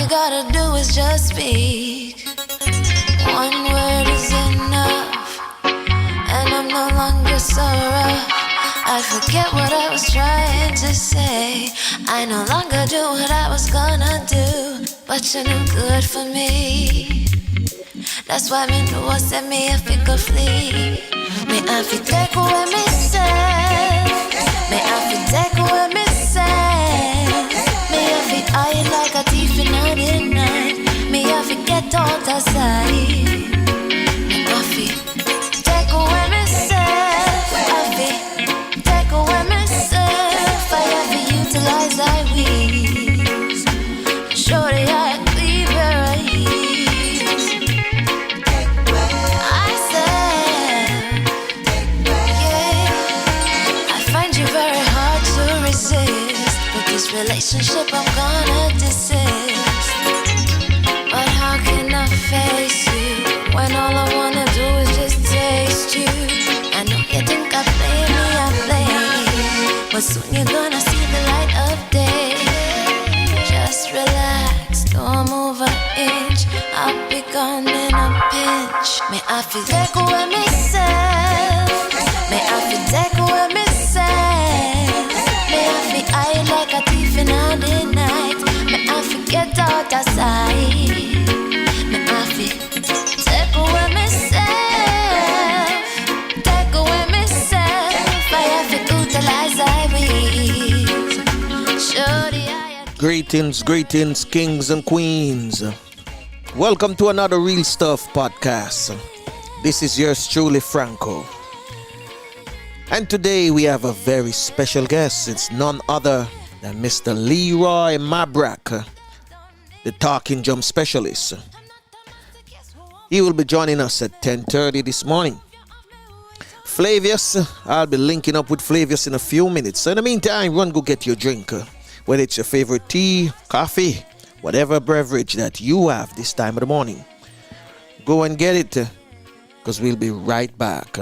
you gotta do is just speak. One word is enough, and I'm no longer so rough. I forget what I was trying to say. I no longer do what I was gonna do, but you're no good for me. That's why me know I said me if it could flee. Me have to take away myself. Me have to take away myself. Me have to hide like a thief in the night. Me have to get out of sight. Me have to take away myself. I have to take away myself. I have to utilize my wings. Show the eye clean where I is. I said, yeah, I find you very hard to resist. But this relationship I'm gonna desist. But how can I face you when all I wanna do is just taste you? I know you think I play me, I play, but soon you're gonna see the light of day. Just relax, don't move an inch. I'll be gone in a pinch. May I feel take away myself. May I feel take away myself. May I feel hide like a thief in the night. May I forget out of sight. May I feel take away myself. Take away myself. I have to utilize I wings. Show the eye. Greetings, greetings, kings and queens. Welcome to another Real Stuff podcast. This is yours truly, Franco. And today we have a very special guest. It's none other than Mr. Leroy Mabrak, the talking drum specialist. He will be joining us at 10:30 this morning. Flavius, I'll be linking up with Flavius in a few minutes. So in the meantime, run go get your drink. Whether it's your favorite tea, coffee, whatever beverage that you have this time of the morning. Go and get it, because we'll be right back.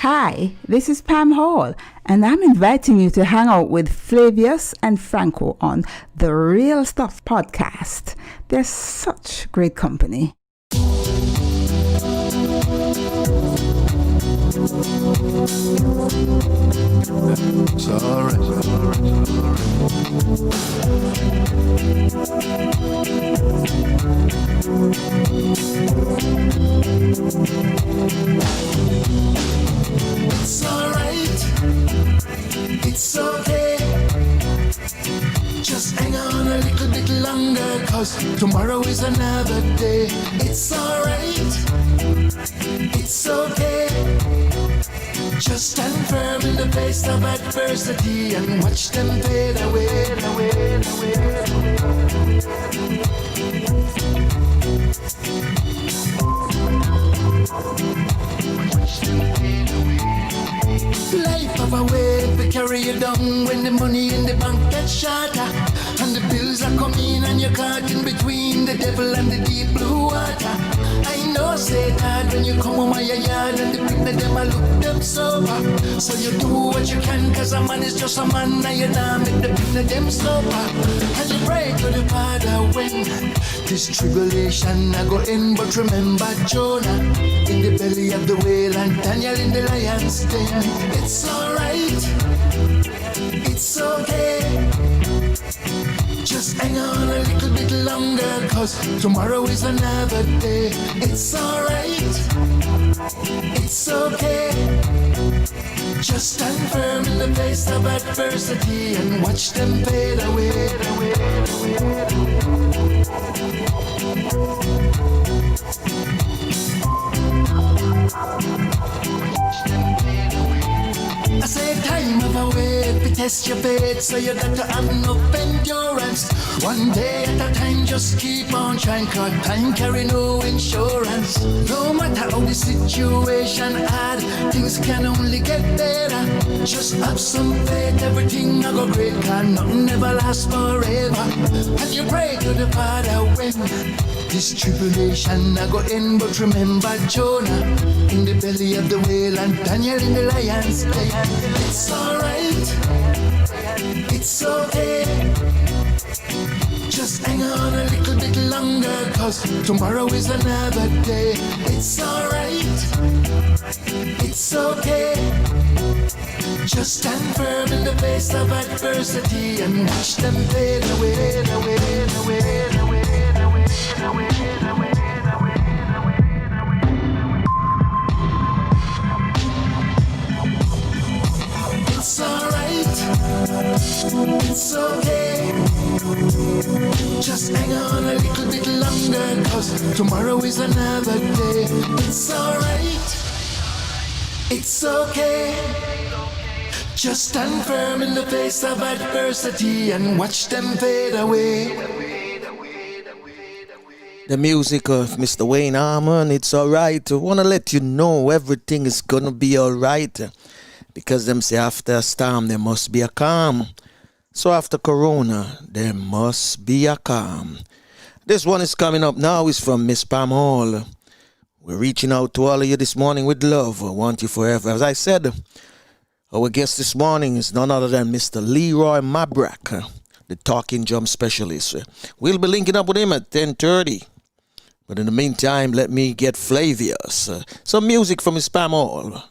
Hi, this is Pam Hall, and I'm inviting you to hang out with Flavius and Franco on the Real Stuff podcast. They're such great company. It's alright. It's alright. It's okay. Just hang on a little bit longer, 'cause tomorrow is another day. It's alright. It's okay. Just stand firm in the face of adversity and watch them fade away, away, away, Life of a wave will carry you down when the money in the bank gets shorter and the bills are coming and you're caught in between the devil and the deep blue water. I know say that when you come home my yard and the people them I look them sober. So you do what you can, 'cause a man is just a man, and you now make the people them sober. And you pray to the Father when this tribulation I go in, but remember Jonah in the belly of the whale and Daniel in the lion's den. It's alright, it's okay. Just hang on a little bit longer, 'cause tomorrow is another day. It's alright. Just stand firm in the face of adversity and watch them fade away. I say time of a wait, we test your faith, so you got to have enough endurance. One day at a time, just keep on trying, cause time carry no insurance. No matter how the situation hard, things can only get better. Just have some faith, everything will go great, cause nothing ever lasts forever. And you pray to the Father when this tribulation I go end, but remember Jonah in the belly of the whale and Daniel in the lion's den. It's alright, it's okay. Just hang on a little bit longer, cause tomorrow is another day. It's alright, it's okay. Just stand firm in the face of adversity and watch them fade away, away, away, away. It's alright, it's okay. Just hang on a little bit longer, cause tomorrow is another day. It's alright, it's okay. Just stand firm in the face of adversity and watch them fade away. The music of Mr. Wayne Harmon, it's alright. I want to let you know everything is going to be alright. Because them say after a storm, there must be a calm. So after Corona, there must be a calm. This one is coming up now. It's from Miss Pam Hall. We're reaching out to all of you this morning with love. I want you forever. As I said, our guest this morning is none other than Mr. Leroy Mabrak, the talking drum specialist. We'll be linking up with him at 10:30. But in the meantime, let me get Flavius. Some music from Miss Pam Hall.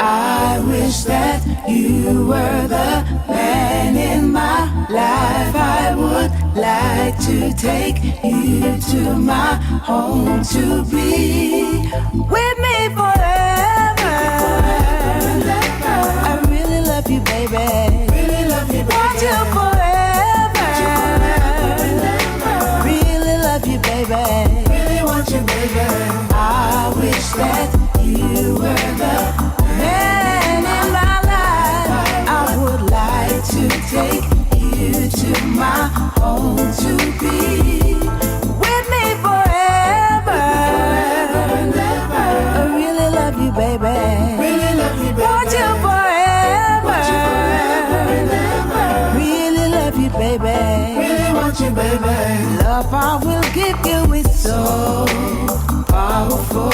I wish that you were the man in my life. I would like to take you to my home to be with me forever. I really love you, baby. Really love you, baby. Want you forever. Really love you, baby. Really want you, baby. I wish that you were the man in my life. I would like to take you to my home to be with me forever. I really love you, baby. Really love you, baby. Want you forever. Really love you, baby. Really want you, baby. Love I will give you is so powerful,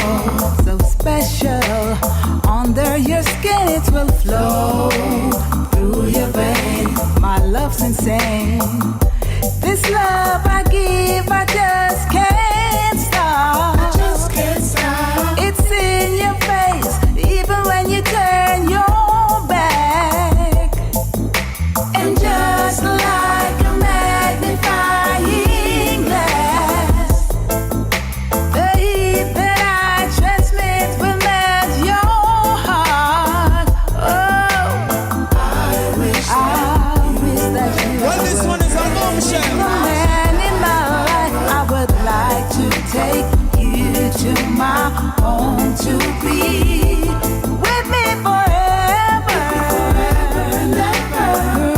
so special. Under your skin it will flow through your veins. My love's insane. This love I give, I just can't stop. I just can't stop. It's in your face, even when you turn your back. And just like a magnifying glass, the heat that I transmit will melt your heart. Oh, I wish that you Well, this one is on Michelle. man in my life. I would like to take you to my home to be with me forever.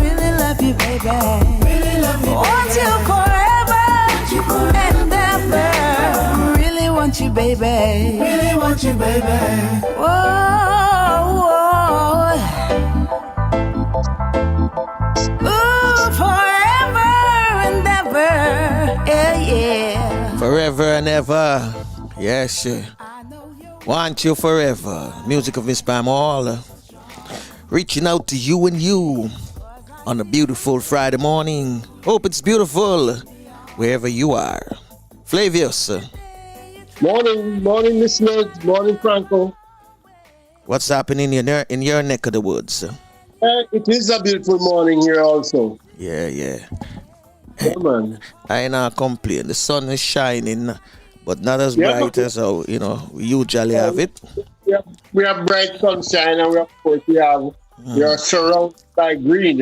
Really love you, baby. Really love you, want you forever and ever. Really want you, baby. Really want you, baby. Whoa, whoa. Ooh, forever and ever. Yeah, yeah. Forever and ever. Yes, sure. Want you forever. Music of Miss Pam Hall. Reaching out to you and you on a beautiful Friday morning. Hope it's beautiful wherever you are. Flavius. Morning, listeners. Morning, Franco. What's happening in your neck of the woods? It is a beautiful morning here also. Yeah, yeah. Yeah, man. I not complain. The sun is shining, but not as Yeah, bright as how we usually have it. we have bright sunshine, and of course we are surrounded by green.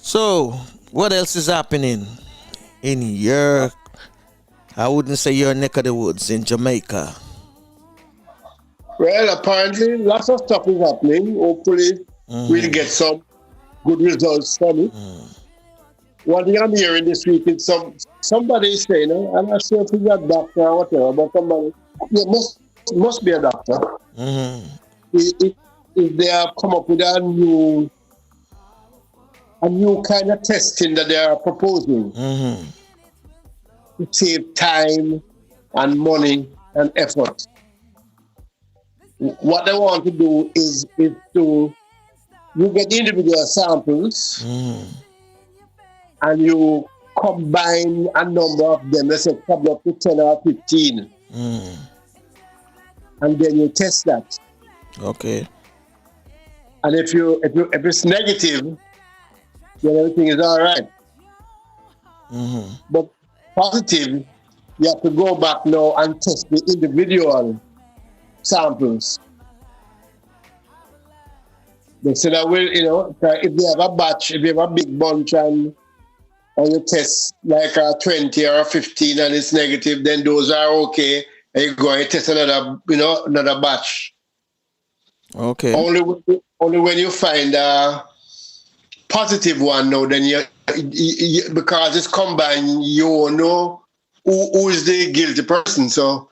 So, what else is happening in your? I wouldn't say your neck of the woods in Jamaica. Well, apparently lots of stuff is happening. Hopefully, we'll get some good results from it. One thing I'm hearing this week is somebody is saying, I'm not sure if he's a doctor or whatever, but somebody must be a doctor. If they have come up with a new kind of testing that they are proposing to save time and money and effort. What they want to do is to you get individual samples and you combine a number of them, let's say probably up to 10 or 15. And then you test that. Okay. And if it's negative, then everything is all right. But positive, you have to go back now and test the individual samples. They said that if they have a batch, if you have a big bunch and you test like a 20 or a 15 and it's negative, then those are okay. And you go and test another batch. Okay. Only when you find a positive one now, then you because it's combined, you know who is the guilty person. So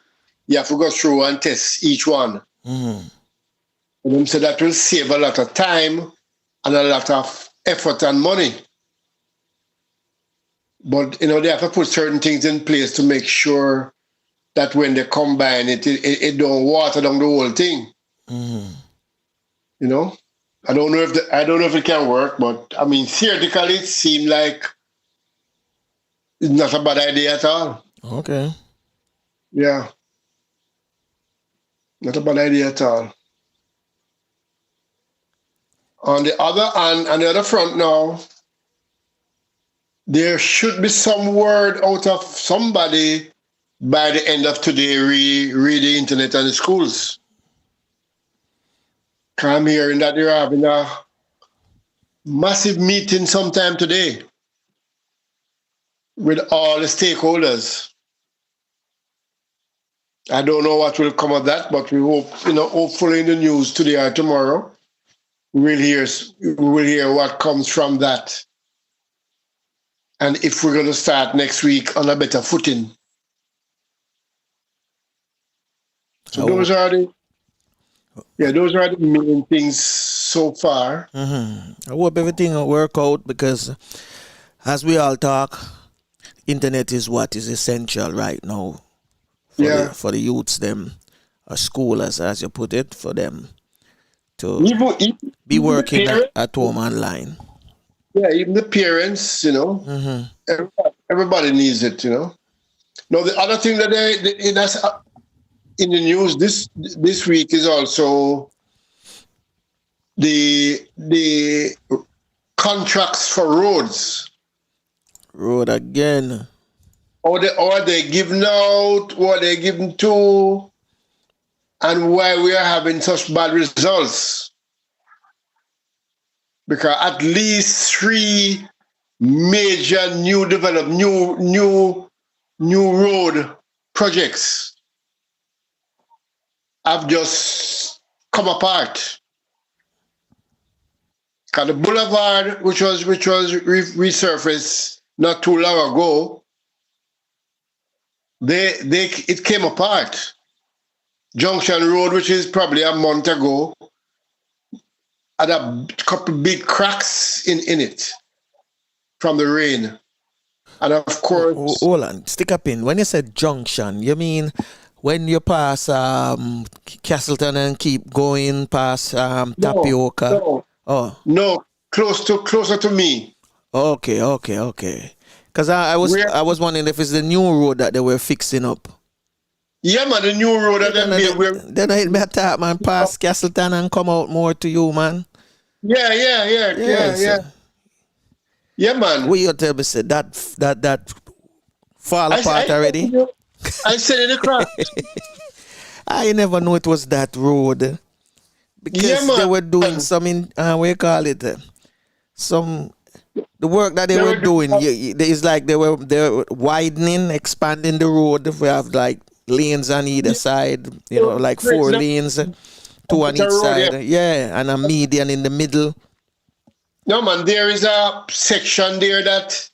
you have to go through and test each one. So that will save a lot of time and a lot of effort and money. But they have to put certain things in place to make sure that when they combine it don't water down the whole thing. I don't know if it can work, but I mean theoretically it seemed like it's not a bad idea at all. Okay. Yeah. Not a bad idea at all. On the other front now, there should be some word out of somebody by the end of today read the internet and the schools. I'm hearing that they're having a massive meeting sometime today with all the stakeholders. I don't know what will come of that, but we hope, hopefully in the news today or tomorrow, we will hear what comes from that. And if we're going to start next week on a better footing. So those are the main things so far. I hope everything will work out because as we all talk, internet is what is essential right now for the youths, them, or schoolers, as you put it, for them to be working at home online. Yeah, even the parents, everybody needs it, Now, the other thing that that's in the news this week is also the contracts for roads. Road again. Or they given out, or they given to, and why we are having such bad results. Because at least 3 major new road projects have just come apart. Because the boulevard, which was resurfaced not too long ago, it came apart. Junction Road, which is probably a month ago, had a couple big cracks in it from the rain. And of course... Hold on, stick a pin. When you said junction, you mean when you pass Castleton and keep going past Tapioca? No, closer to me. Okay. Because I was wondering if it's the new road that they were fixing up. Yeah, man, the new road that them build. Then I hit me attack, man, past Castleton and come out more to you, man. Yeah, man. Will you tell me, say, that fall apart already? I said in the crowd. I never knew it was that road. Because they were doing some, what you call it? The work that they were doing, it's like they were widening, expanding the road. We have like lanes on either side, like 4 lanes, 2 on each side. Yeah, and a median in the middle. No, man, there is a section there that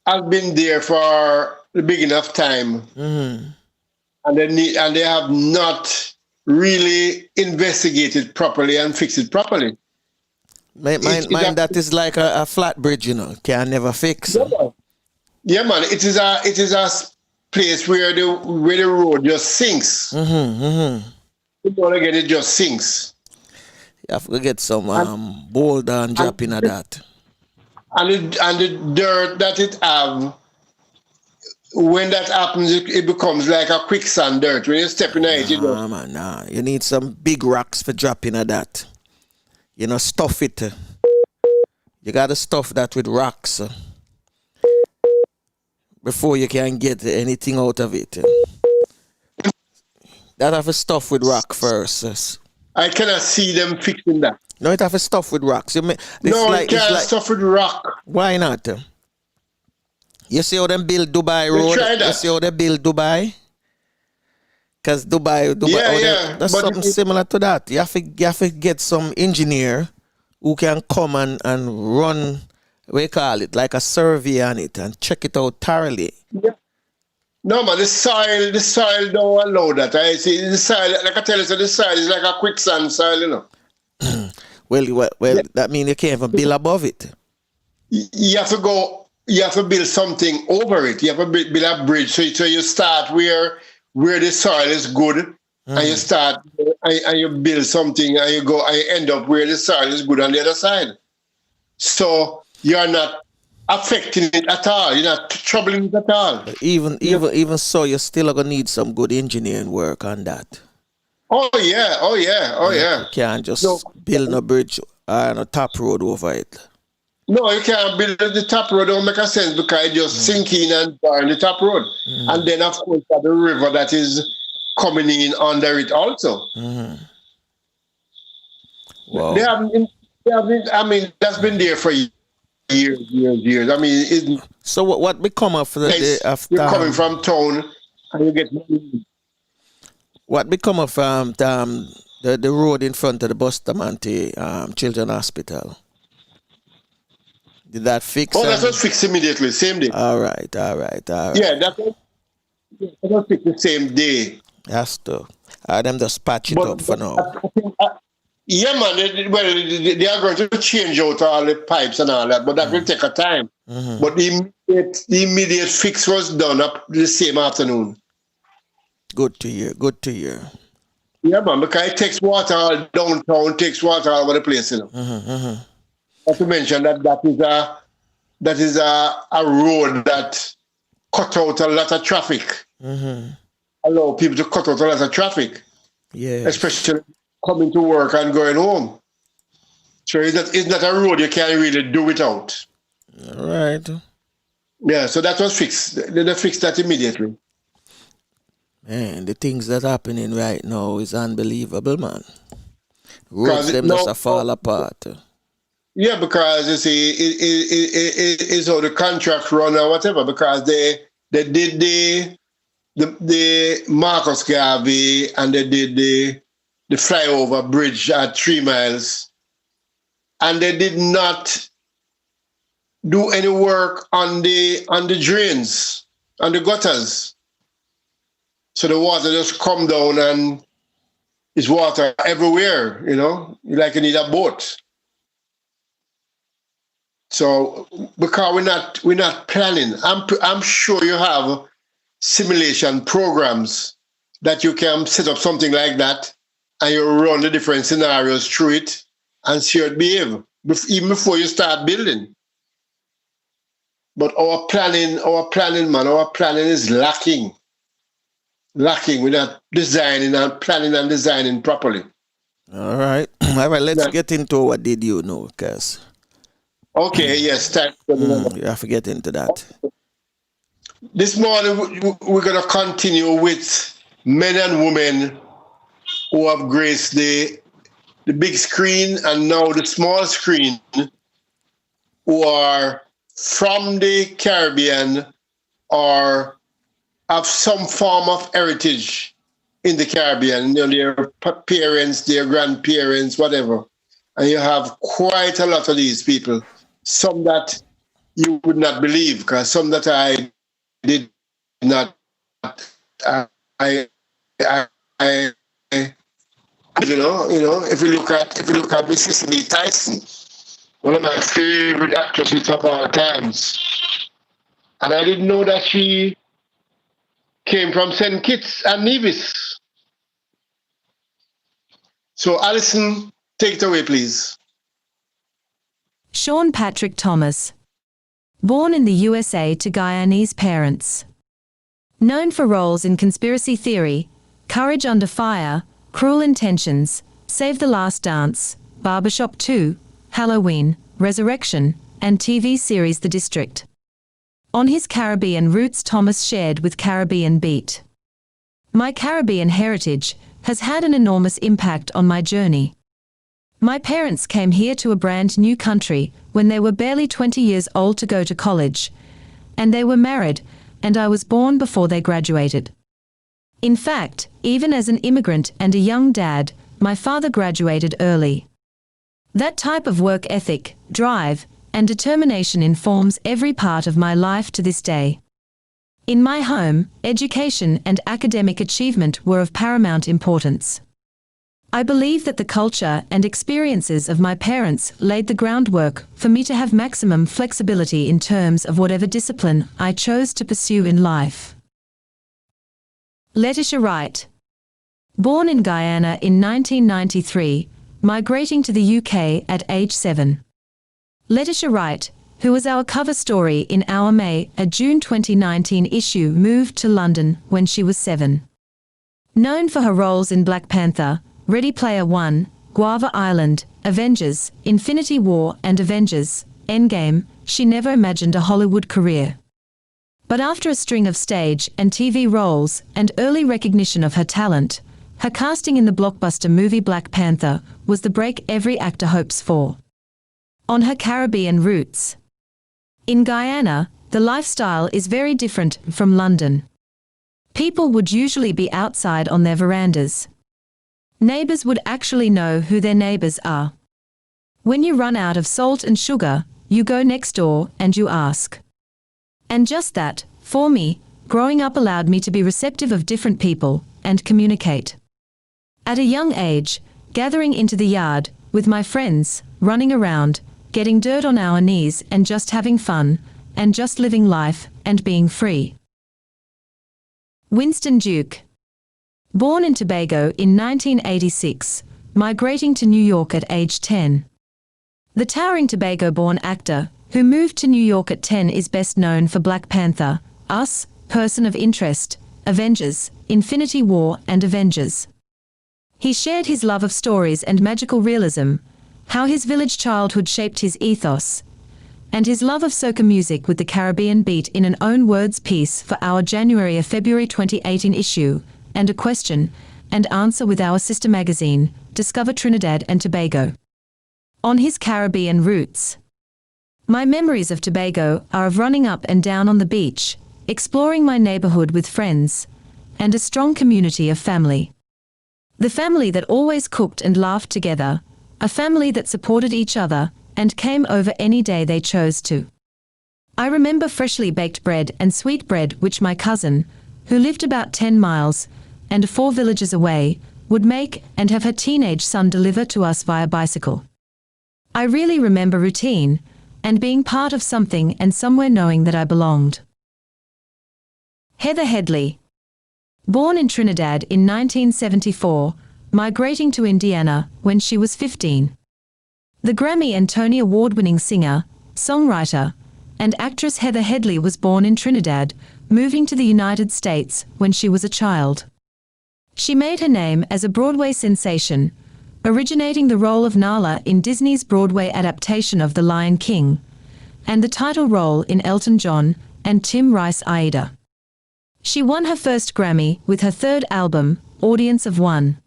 has been there for the beginning of time. Mm-hmm. And they have not really investigated properly and fixed it properly. Mine that is like a flat bridge, can never fix. Yeah, man. It is a place where the road just sinks. Again, it just sinks. You have to get some boulder and drop in at that. And the dirt that it have, when that happens, it becomes like a quicksand dirt. When you step in it, Nah. You need some big rocks for dropping at that. Stuff it. You gotta stuff that with rocks before you can get anything out of it. That have to stuff with rock first. I cannot see them fixing that. No, it have to stuff with rocks. You can't stuff with rock. Why not? You see how them build Dubai Road? You see how they build Dubai? Because Dubai, that's something similar to that. You have to get some engineer who can come and run, we call it, like a survey on it and check it out thoroughly. Yeah. No, man, the soil don't allow that. I see the soil, like I tell you, the soil is like a quicksand soil, Well, that means you can't even build above it. You have to build something over it. You have to build a bridge. So you start where the soil is good, and you start and you build something, and you end up where the soil is good on the other side. So you're not affecting it at all. You're not troubling it at all. Even so, you're still gonna need some good engineering work on that. Oh yeah. You can't just build a bridge and a top road over it. No, you can't build the top road. Don't make a sense because it just sink in and burn the top road. And then, of course, the river that is coming in under it also. Wow. They haven't, I mean, that's been there for years. I mean, so what become of the after you're coming from town and you get what become of the road in front of the Bustamante Children's Hospital? Did that fix? Oh, that was fixed immediately, same day. All right. Yeah, that was fixed the same day. That's to. Them just patch it up for now. Yeah, man. They are going to change out all the pipes and all that, but that will take a time. But the immediate fix was done up the same afternoon. Good to hear. Yeah, man, because it takes water all downtown, takes water all over the place, Not to mention that is a road that cut out a lot of traffic. Allow people to cut out a lot of traffic. Yeah. Especially coming to work and going home. So it's not a road you can really do without. All right. Yeah, so that was fixed. They fixed that immediately. Man, the things that happening right now is unbelievable, man. Roads them just fall apart. Yeah, because you see, it's how the contract run or whatever. Because they did the Marcus Garvey and they did the flyover bridge at 3 miles, and they did not do any work on the drains, on the gutters. So the water just come down and it's water everywhere, like you need a boat. So because we're not planning, I'm sure you have simulation programs that you can set up something like that and you run the different scenarios through it and see how it behave even before you start building. But our planning is lacking. lacking. We're not designing and planning and designing properly. All right. All right, let's get into what did you know, because Okay, yes, time. you have to get into that. This morning, we're going to continue with men and women who have graced the big screen and now the small screen, who are from the Caribbean or have some form of heritage in the Caribbean, you know, their parents, their grandparents, whatever. And you have quite a lot of these people, some that you would not believe, because some that I did not, I you know, if you look at Mississippi Tyson, one of my favorite actresses of all times, and I didn't know that she came from St. Kitts and Nevis. So, Alison, take it away, please. Sean Patrick Thomas. Born in the USA to Guyanese parents. Known for roles in Conspiracy Theory, Courage Under Fire, Cruel Intentions, Save the Last Dance, Barbershop 2, Halloween, Resurrection, and TV series The District. On his Caribbean roots, Thomas shared with Caribbean Beat. My Caribbean heritage has had an enormous impact on my journey. My parents came here to a brand new country when they were barely 20 years old to go to college, and they were married, and I was born before they graduated. In fact, even as an immigrant and a young dad, my father graduated early. That type of work ethic, drive, and determination informs every part of my life to this day. In my home, education and academic achievement were of paramount importance. I believe that the culture and experiences of my parents laid the groundwork for me to have maximum flexibility in terms of whatever discipline I chose to pursue in life. Letitia Wright. Born in Guyana in 1993, migrating to the UK at age 7. Letitia Wright, who was our cover story in our June 2019 issue, moved to London when she was 7. Known for her roles in Black Panther, Ready Player One, Guava Island, Avengers, Infinity War and Avengers, Endgame, she never imagined a Hollywood career. But after a string of stage and TV roles and early recognition of her talent, her casting in the blockbuster movie Black Panther was the break every actor hopes for. On her Caribbean roots. In Guyana, the lifestyle is very different from London. People would usually be outside on their verandas. Neighbors would actually know who their neighbors are. When you run out of salt and sugar, you go next door and you ask. And just that, for me, growing up allowed me to be receptive of different people and communicate. At a young age, gathering into the yard, with my friends, running around, getting dirt on our knees and just having fun, and just living life and being free. Winston Duke. Born in Tobago in 1986, migrating to New York at age 10. The towering Tobago-born actor, who moved to New York at 10, is best known for Black Panther, Us, Person of Interest, Avengers, Infinity War and Avengers. He shared his love of stories and magical realism, how his village childhood shaped his ethos, and his love of soca music with the Caribbean Beat in an own words piece for our February 2018 issue, and a question and answer with our sister magazine, Discover Trinidad and Tobago. On his Caribbean roots. My memories of Tobago are of running up and down on the beach, exploring my neighborhood with friends, and a strong community of family. The family that always cooked and laughed together, a family that supported each other and came over any day they chose to. I remember freshly baked bread and sweet bread which my cousin, who lived about 10 miles and 4 villages away, would make and have her teenage son deliver to us via bicycle. I really remember routine and being part of something and somewhere knowing that I belonged. Heather Headley. Born in Trinidad in 1974, migrating to Indiana when she was 15. The Grammy and Tony Award-winning singer, songwriter, and actress Heather Headley was born in Trinidad, moving to the United States when she was a child. She made her name as a Broadway sensation, originating the role of Nala in Disney's Broadway adaptation of The Lion King, and the title role in Elton John and Tim Rice's Aida. She won her first Grammy with her third album, Audience of One.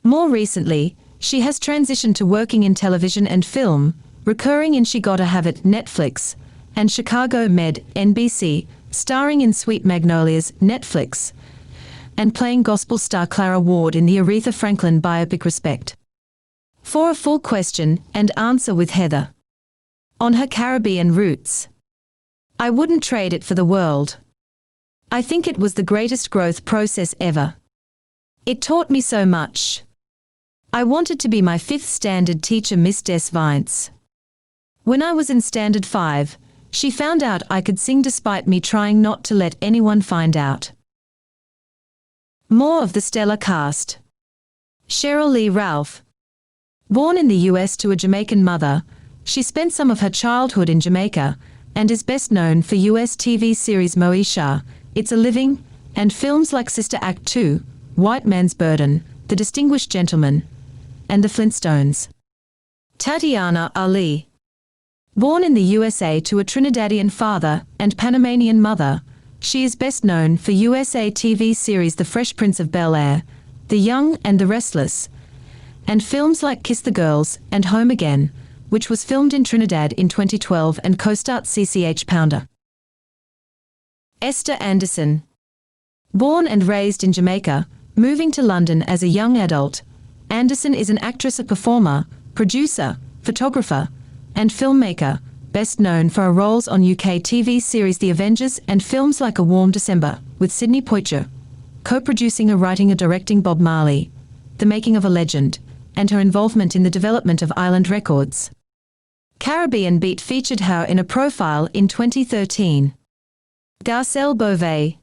More recently, she has transitioned to working in television and film, recurring in She Gotta Have It, Netflix, and Chicago Med, NBC, starring in Sweet Magnolias, Netflix, and playing gospel star Clara Ward in the Aretha Franklin biopic Respect. For a full question and answer with Heather on her Caribbean roots. I wouldn't trade it for the world. I think it was the greatest growth process ever. It taught me so much. I wanted to be my fifth standard teacher, Miss Des Vince. When I was in standard 5, she found out I could sing despite me trying not to let anyone find out. More of the stellar cast. Cheryl Lee Ralph. Born in the US to a Jamaican mother, she spent some of her childhood in Jamaica and is best known for US TV series Moesha, It's a Living, and films like Sister Act 2, White Man's Burden, The Distinguished Gentleman, and The Flintstones. Tatiana Ali. Born in the USA to a Trinidadian father and Panamanian mother, she is best known for USA TV series The Fresh Prince of Bel-Air, The Young and the Restless, and films like Kiss the Girls and Home Again, which was filmed in Trinidad in 2012 and co-starred CCH Pounder. Esther Anderson. Born and raised in Jamaica, moving to London as a young adult, Anderson is an actress, a performer, producer, photographer, and filmmaker, best known for her roles on UK TV series The Avengers and films like A Warm December, with Sidney Poitier, co-producing and writing and directing Bob Marley, The Making of a Legend, and her involvement in the development of Island Records. Caribbean Beat featured her in a profile in 2013. Garcelle Beauvais.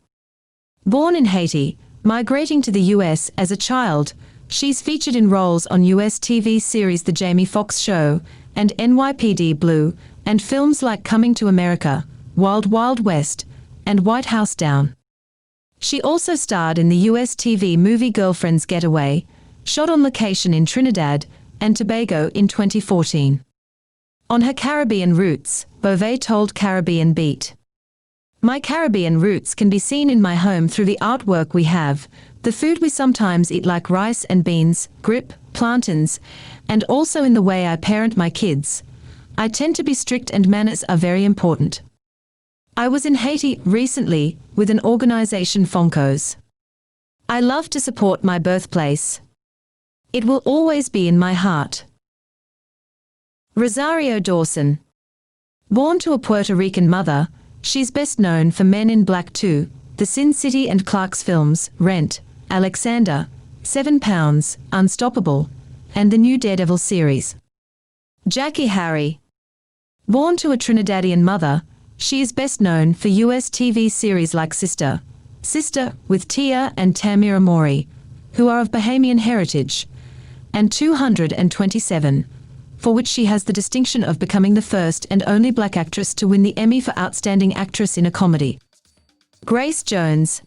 Born in Haiti, migrating to the US as a child, she's featured in roles on US TV series The Jamie Foxx Show and NYPD Blue, and films like Coming to America, Wild Wild West, and White House Down. She also starred in the US TV movie Girlfriend's Getaway, shot on location in Trinidad and Tobago in 2014. On her Caribbean roots, Beauvais told Caribbean Beat, "My Caribbean roots can be seen in my home through the artwork we have, the food we sometimes eat like rice and beans, grip, plantains, and also in the way I parent my kids. I tend to be strict and manners are very important. I was in Haiti recently with an organization Foncos. I love to support my birthplace. It will always be in my heart." Rosario Dawson. Born to a Puerto Rican mother, she's best known for Men in Black 2, the Sin City and Clark's films, Rent, Alexander, 7 Pounds, Unstoppable, and the new Daredevil series. Jackie Harry. Born to a Trinidadian mother, she is best known for US TV series like Sister with Tia and Tamira Mori, who are of Bahamian heritage, and 227, for which she has the distinction of becoming the first and only black actress to win the Emmy for Outstanding Actress in a Comedy. Grace Jones.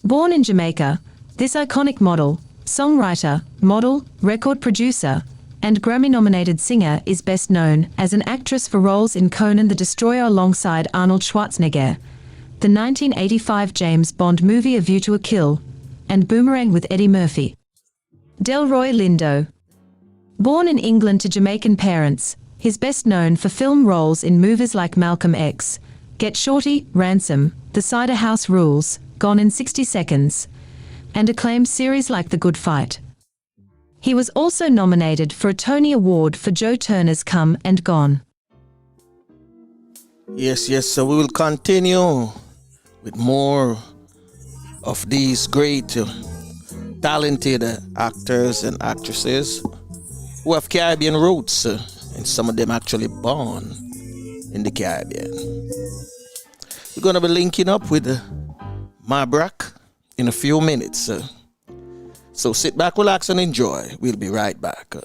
Born in Jamaica, this iconic model, songwriter, model, record producer, and Grammy-nominated singer is best known as an actress for roles in Conan the Destroyer alongside Arnold Schwarzenegger, the 1985 James Bond movie A View to a Kill, and Boomerang with Eddie Murphy. Delroy Lindo. Born in England to Jamaican parents, he's best known for film roles in movies like Malcolm X, Get Shorty, Ransom, The Cider House Rules, Gone in 60 Seconds, and acclaimed series like The Good Fight. He was also nominated for a Tony Award for Joe Turner's Come and Gone. Yes, so we will continue with more of these great, talented actors and actresses who have Caribbean roots, and some of them actually born in the Caribbean. We're going to be linking up with Mabrak in a few minutes. So sit back, relax, and enjoy. We'll be right back.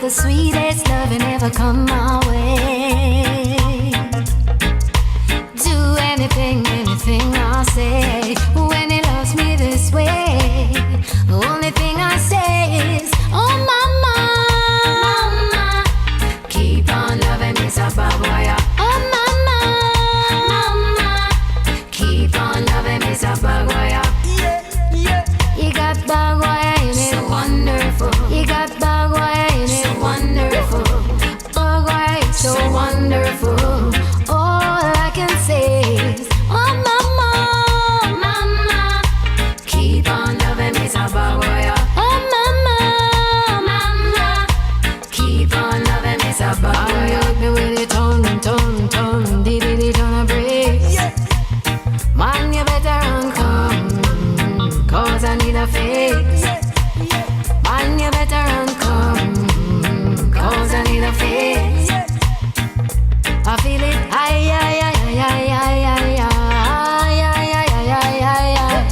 The sweetest loving ever come my way. Do anything I say when he loves me this way. The only thing I say is, oh mama, mama, keep on loving me so bad boy. Oh mama, mama, keep on loving me so bad boy. You got bad boy in it, so wonderful. You got bad boy in it, wonderful. Oh, why it's so wonderful. All I can say is, oh mama, mama, keep on loving me so bad boy. Oh mama, mama, keep on loving me so bad boy. You hit me with it, tone, dee tone a break. Man, you better run, come, 'cause I need a fix. Man, you better run, come, 'cause I need a fix. I feel it, ay, ay, ay, ay, ay, ay, ay, ay, ay, ay, ay, ay, ay, ay.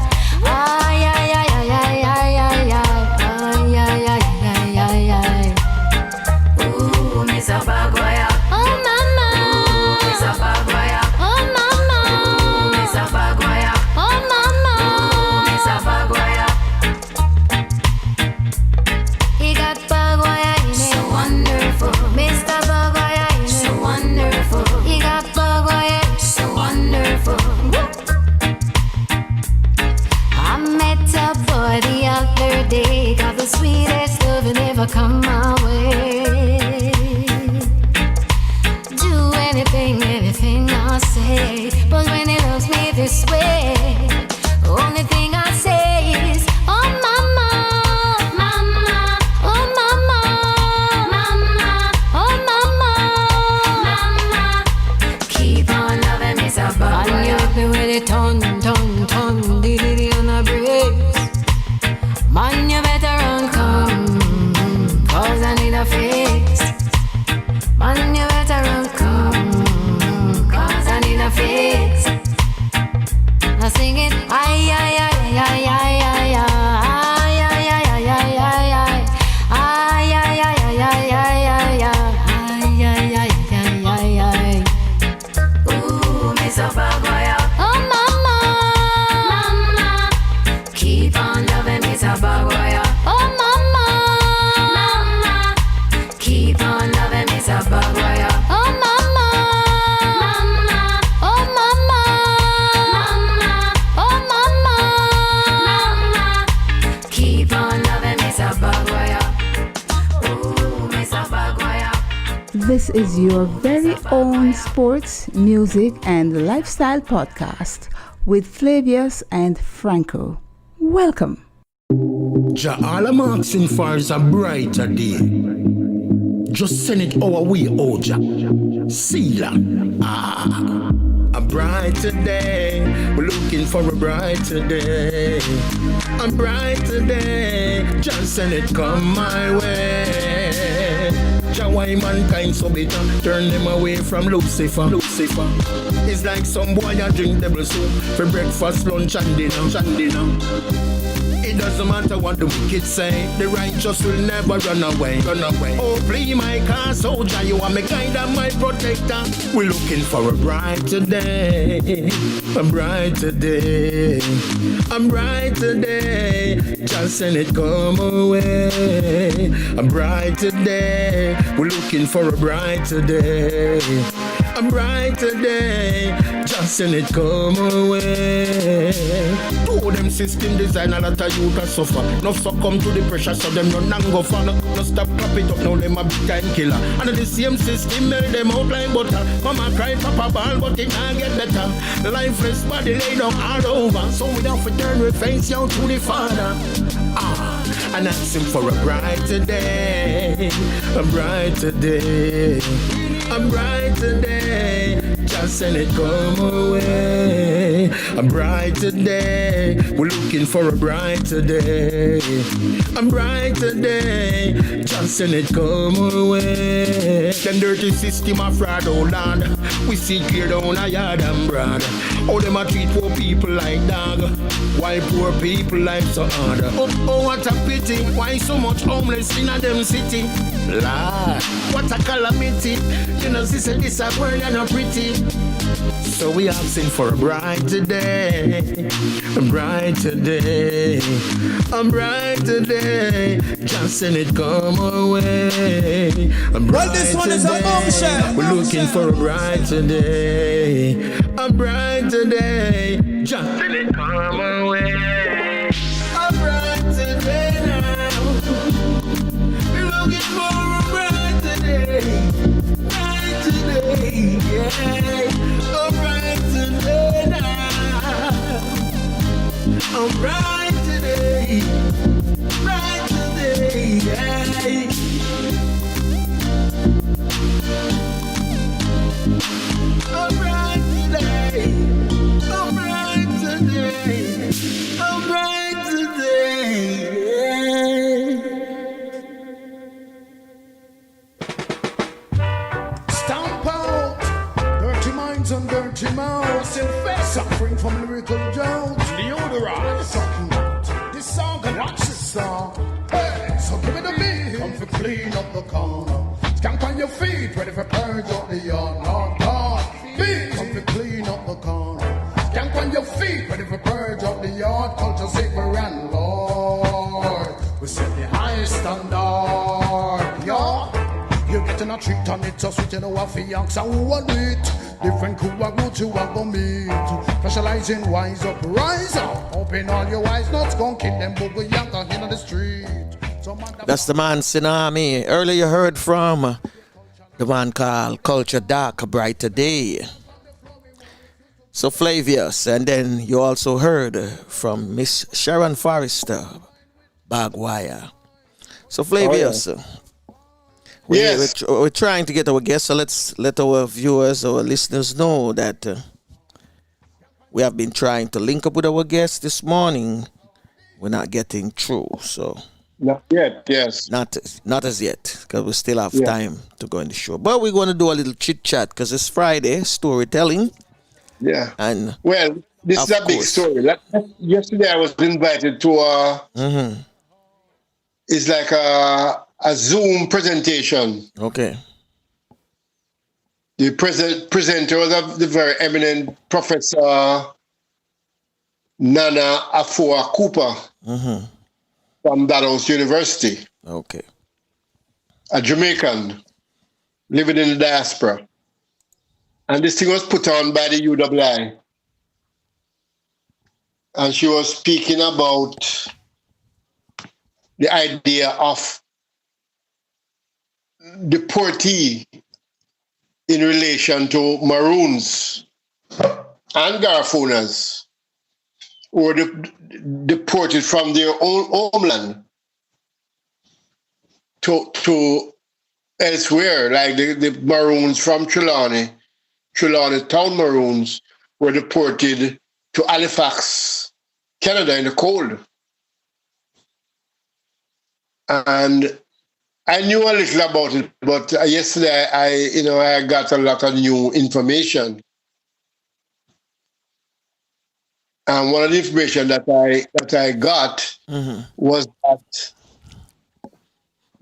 Ay, ay, ay, ay, ay, ay, ay, ay. Ay, ay, ay, ay, ay, ay. Ooh, Miss a bad boy. Oh, mama. Ooh, Miss a bad boy. Oh, mama. Ooh, Miss a bad boy. Oh, mama. Ooh, Miss a bad boy. He got bad boy in it, so wonderful. Mr. Bad boy in it, so wonderful. He got bad boy in it, so wonderful. I met a boy the other day, got the sweetest loving ever come my way. Do anything I say, but when he loves me this way, the only thing I say is, oh mama, mama, oh mama, mama, oh mama, mama, keep on loving me so bad. And you hit me with it, This is your very own sports, music, and lifestyle podcast with Flavius and Franco. Welcome. Jah, all I'm asking for is a brighter day. Just send it our way, oh Jah. Sealer. A brighter day. We're looking for a brighter day. A brighter day. Just send it come my way. Jah, why mankind so bitter? Turn them away from Lucifer. It's like some boy a drink devil soup for breakfast, lunch and dinner. It doesn't matter what the wicked say, the righteous will never run away. Oh, please, my car soldier, you are my guide and my protector. We're looking for a brighter day, a brighter day, a brighter day. Just send it come away. A brighter day. We're looking for a brighter day, a brighter day. Just send it come away. Two them system design a lot of youth a suffer. No succumb to the pressure, so them run and go for. No stop clap it up, now them a big time killer. And the same system melt them out like butter. Mama cry, papa ball, but it can't get better. Lifeless body lay down all over, so we have to turn we face out to the Father. And ask him for a brighter day, a brighter day, a brighter day. Just send it come away. A brighter day. We're looking for a brighter day, a brighter day. Just send it come away. Them dirty system of fraud, oh Lord. We see clear down a yard and broad. How them a treat poor people like dog, while poor people life so hard. Oh, what a pity. Why so much homeless in a them city? Lord, what a calamity. You know, sister, this a world and not pretty. So we asking for a brighter day, a brighter day, a brighter day. Just send it come away. A brighter This one is a bombshell. We're looking for a brighter day, a brighter day. Just send it come away. A brighter day now. We're looking for a brighter day, yeah. A brighter day now. A brighter day, yeah. A brighter day, a brighter day, a brighter day, yeah. Stamp out dirty minds and dirty mouths, suffering from lyrical drought. Deodorant, sucking out this song and watch this song. Hey, so give me the beat, come for clean up the corner. Skank on your feet, ready for purge up the yard. Lord God, beat, come for clean up the corner. Skank on your feet, ready for purge up the yard. Culture safer and Lord, we set the highest standard, yeah. You're getting a treat on it, so sweet you know a fiance and who want it. Different crew I go to, I go meet. Specializing wise up, rise up. Open all your eyes, nuts gon' kill them boogie yanker in on the street. That's the man Sinami. Earlier you heard from the man called Culture Dark, A Brighter Day. So Flavius, and then you also heard from Miss Sharon Forrester, Bagwire. So Flavius, Yes. we're trying to get our guests, so let's let our viewers, our listeners know that we have been trying to link up with our guests this morning. We're not getting through, so Not yet, yes. not as yet, because we still have time to go in the show. But we're going to do a little chit chat because it's Friday, storytelling. Yeah. And well, this is of a big course. story. Yesterday I was invited to it's like a Zoom presentation. Okay. The presenter was the very eminent Professor Nana Afua Cooper from Dalhousie University, Okay. a Jamaican living in the diaspora. And this thing was put on by the UWI. And she was speaking about the idea of deportee in relation to Maroons and Garfunas who were deported from their own homeland to elsewhere, like the Maroons from Trelawney Town Maroons were deported to Halifax, Canada in the cold. And I knew a little about it, but yesterday I got a lot of new information. And one of the information that I got was that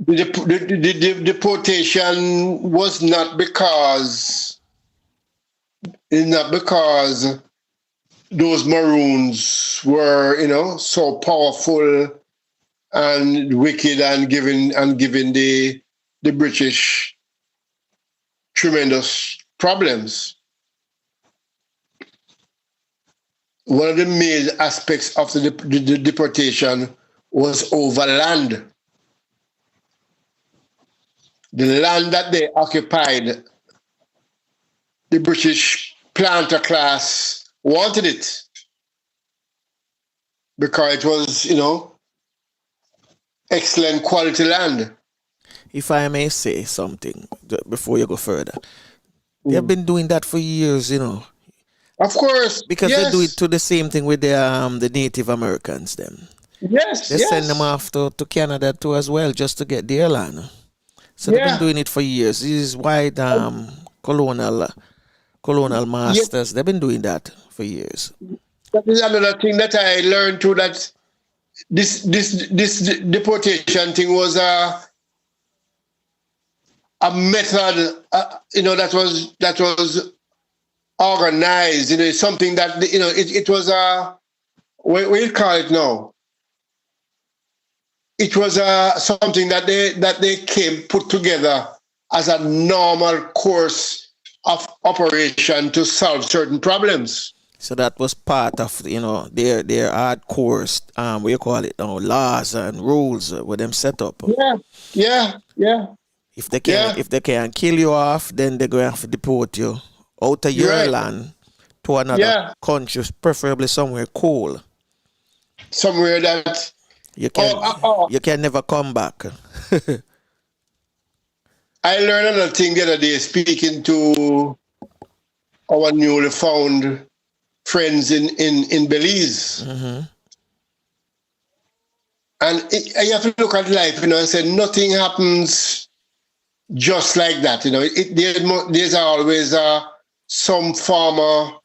the deportation was not because those Maroons were, so powerful and wicked and giving the British tremendous problems. One of the main aspects of the deportation was over land. The land that they occupied, the British planter class wanted it because it was, excellent quality land. If I may say something before you go further, they've been doing that for years, Of course, because yes. they do it to the same thing with the Native Americans. Them, Yes, they send them off to Canada too as well, just to get their land. So they've been doing it for years. These white colonial masters, they've been doing that for years. That is another thing that I learned too. That this deportation thing was a method, that was organized. It's something that it was what do you call it now? It was something that they put together as a normal course of operation to solve certain problems. So that was part of their hardcore what you call it now, laws and rules with them set up. Yeah. If they can kill you off, then they're going to have to deport you out of your land to another country, preferably somewhere cool. Somewhere that you can never come back. I learned another thing the other day speaking to our newly found friends in Belize. Mm-hmm. And you have to look at life, and say nothing happens just like that. There's always some form of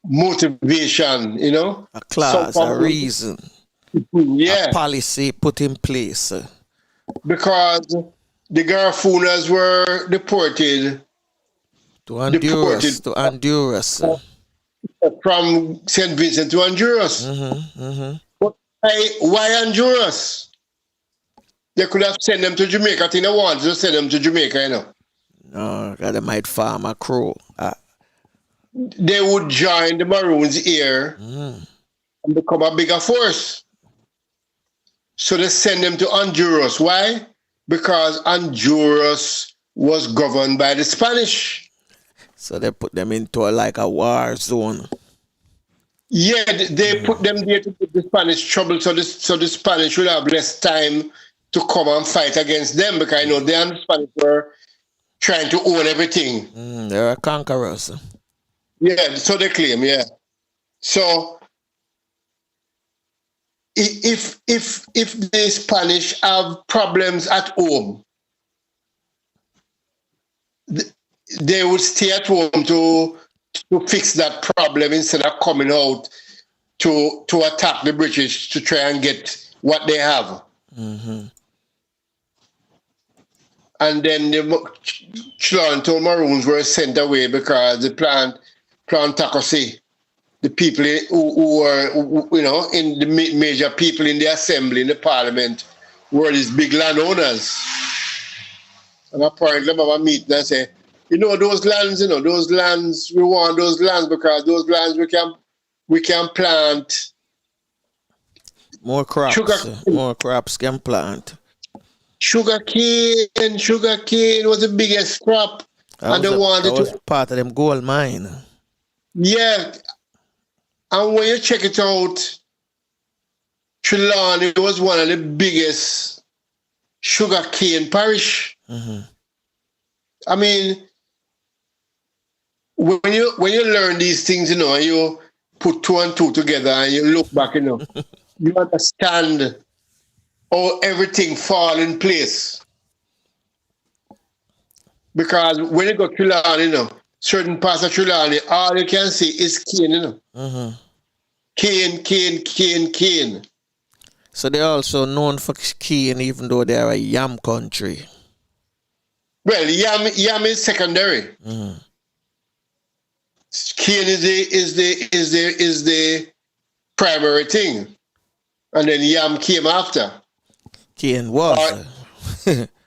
motivation, a clause, a reason, a policy put in place. Because the Garfunas were deported to Honduras. From St. Vincent to Honduras. But why Honduras? They could have sent them to Jamaica. I think they wanted to send them to Jamaica, No, they might farm a crow. They would join the Maroons here and become a bigger force. So they send them to Honduras. Why? Because Honduras was governed by the Spanish. So they put them into a war zone. Yeah, they put them there to put the Spanish trouble, so the Spanish will have less time to come and fight against them, because I know they and the Spanish were trying to own everything. They're conquerors. Yeah, so they claim, yeah. So if the Spanish have problems at home, they would stay at home to fix that problem instead of coming out to attack the British to try and get what they have. Mm-hmm. And then the Toronto Maroons were sent away because the plantocracy, the people who were, in the major people in the assembly, in the parliament, were these big landowners. And apparently, I meet and say, those lands, we want those lands because those lands we can plant more crops. More crops can plant. Sugar cane was the biggest crop. And they wanted that was to, part of them gold mine. yeah. And when you check it out, Trelawney was one of the biggest sugarcane parish. I mean, when you learn these things, and you put two and two together and you look back, you understand how everything fall in place. Because when you go to Trelawney, certain parts of Trelawney, all you can see is cane, Cane. So they're also known for cane, even though they are a yam country. Well, yam is secondary. Cane is the primary thing, and then yam came after. Cane was.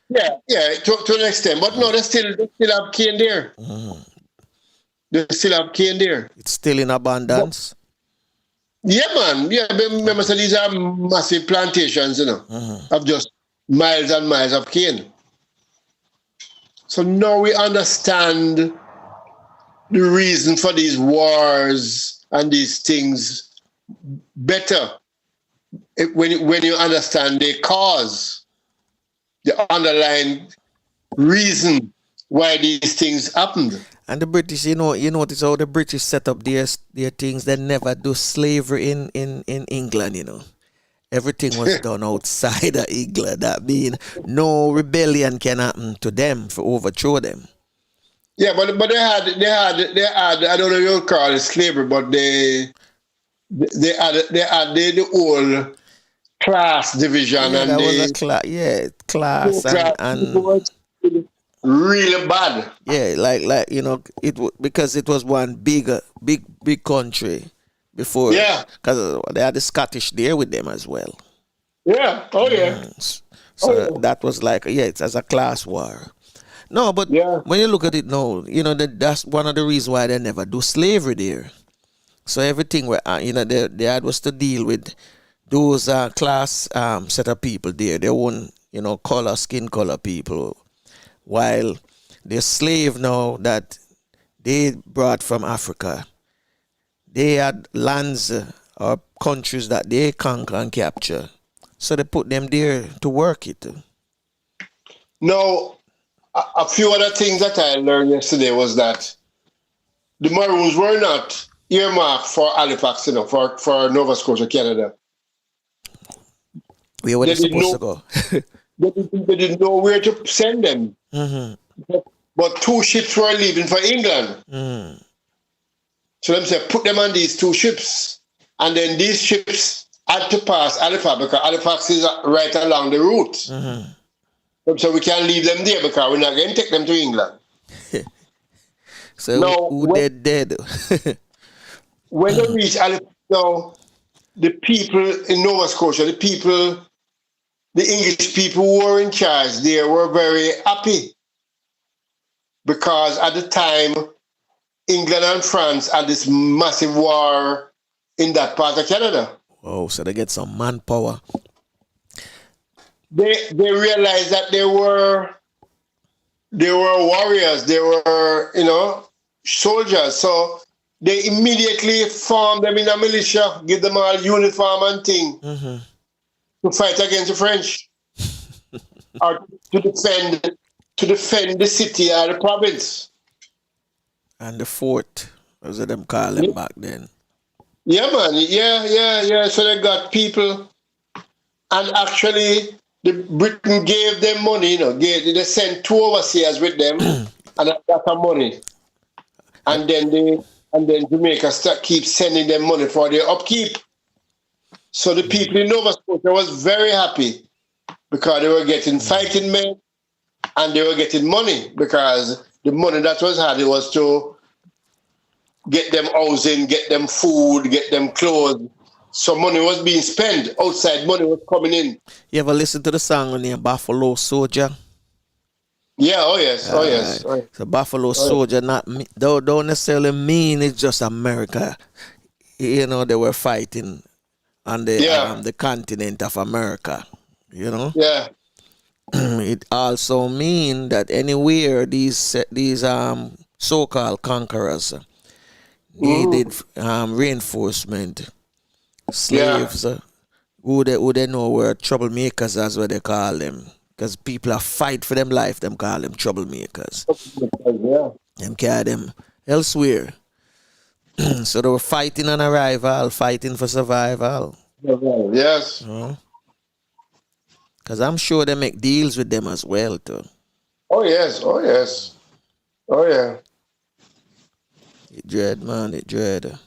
Yeah, to an extent, but no, they still have cane there. They still have cane there. It's still in abundance. Yeah, man. Yeah, remember, so these are massive plantations, of just miles and miles of cane. So now we understand the reason for these wars and these things better when you understand the cause, the underlying reason why these things happened. And the British, you notice how the British set up their things. They never do slavery in England, Everything was done outside of England. That means no rebellion can happen to them for overthrow them. Yeah, but they had I don't know if you call it slavery, but they had the whole class division, Yeah, and that was a class and really bad. yeah, like because it was one big country before. Yeah, because they had the Scottish there with them as well. Yeah. Oh yeah. So that was like it's as a class war. No, but when you look at it now, that's one of the reasons why they never do slavery there. So everything where they had was to deal with those class set of people there. They own skin color people, while the slave now that they brought from Africa, they had lands or countries that they conquer and capture. So they put them there to work it. No, a few other things that I learned yesterday was that the Maroons were not earmarked for Halifax, for Nova Scotia, Canada. Where were they supposed to go? They didn't know where to send them. But two ships were leaving for England. So them said, put them on these two ships. And then these ships had to pass Halifax, because Halifax is right along the route. So we can't leave them there because we're not going to take them to England. So now, who dead? When they reach Halifax, now, the people in Nova Scotia, the English people who were in charge there were very happy, because at the time, England and France had this massive war in that part of Canada. Oh, so they get some manpower. They realized that they were warriors, they were, soldiers. So they immediately formed them in a militia, give them all uniform and thing to fight against the French or to defend the city or the province. And the fort, as them call them back then. Yeah, man. Yeah. So they got people, and actually, the Britain gave them money. They sent 2 overseers with them, and a lot of money. And then Jamaica keep sending them money for their upkeep. So the people in Nova Scotia was very happy, because they were getting fighting men, and they were getting money, because the money that was had, it was to get them housing, get them food, get them clothes. So money was being spent. Outside money was coming in. You ever listen to the song named Buffalo Soldier? Yeah, oh yes. So Buffalo Soldier don't necessarily mean it's just America. They were fighting on the continent of America. Yeah. it also mean that anywhere these so-called conquerors needed reinforcement, slaves who they know were troublemakers, as what they call them, because people are fight for them life. Them call them troublemakers. Them carry them elsewhere. So they were fighting on arrival, fighting for survival. Yes. Because I'm sure they make deals with them as well, too. Oh, yes. Oh, yes. Oh, yeah. It dread, man. It dread.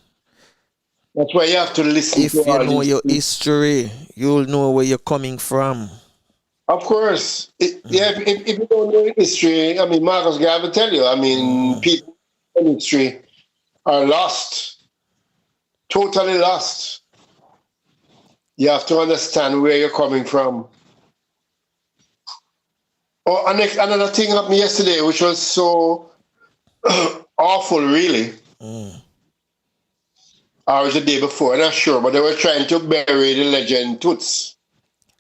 That's why you have to listen If to you all know these your things. history, you'll know where you're coming from. Of course. If you don't know history, I mean, Marcus Garvey tell you, I mean, people in history are lost. Totally lost. You have to understand where you're coming from. Oh, and another thing happened yesterday, which was so awful, really. Or was the day before, I'm not sure, but they were trying to bury the legend Toots.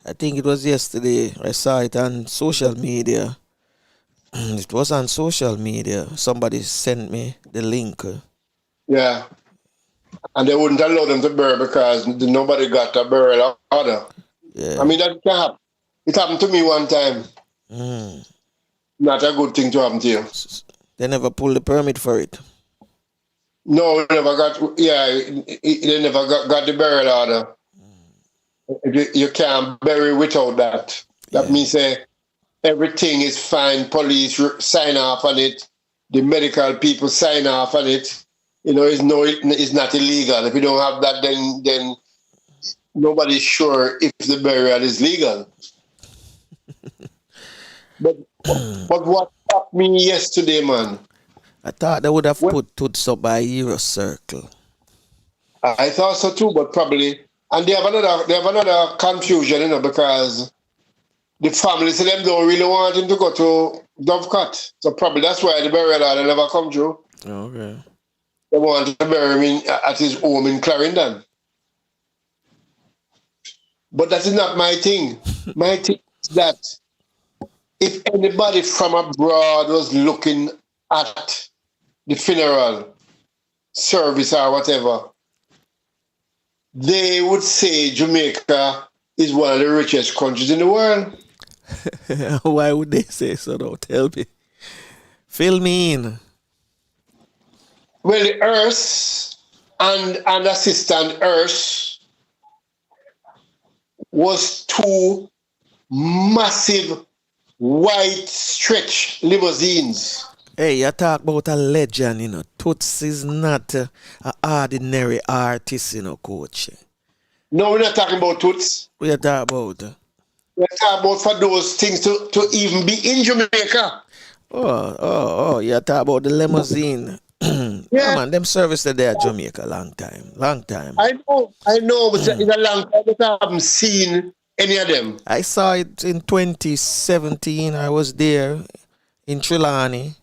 I think it was yesterday. I saw it on social media. It was on social media. Somebody sent me the link. Yeah. And they wouldn't allow them to bury because nobody got a burial order. Yeah. I mean, that can happen. It happened to me one time. Not a good thing to happen to you. They never pulled the permit for it. No, they never got. They never got the burial order. You can't bury without that. That means everything is fine. Police sign off on it. The medical people sign off on it. You know, it's not illegal. If you don't have that, then nobody's sure if the burial is legal. But what stopped me yesterday, man? I thought they would have put Toots up by Euro Circle. I thought so too, but probably. And they have another confusion, you know, because the family say them don't really want him to go to Dovecut. So probably that's why the burial order never come through. Okay. They want to bury him at his home in Clarendon. But that is not my thing. My thing is that if anybody from abroad was looking at the funeral service or whatever, they would say Jamaica is one of the richest countries in the world. Why would they say so? Don't tell me. Fill me in. Well, the Earth and assistant Earth was two massive white stretch limousines. Hey, you talk about a legend, you know. Toots is not an ordinary artist, you know, coach. No, we're not talking about Toots. What you talk about? We're talking about for those things to even be in Jamaica. Oh, you talk about the limousine. Yeah, man, them service there at Jamaica long time. I know, but in a long time I haven't seen any of them. I saw it in 2017. I was there in Trelawney.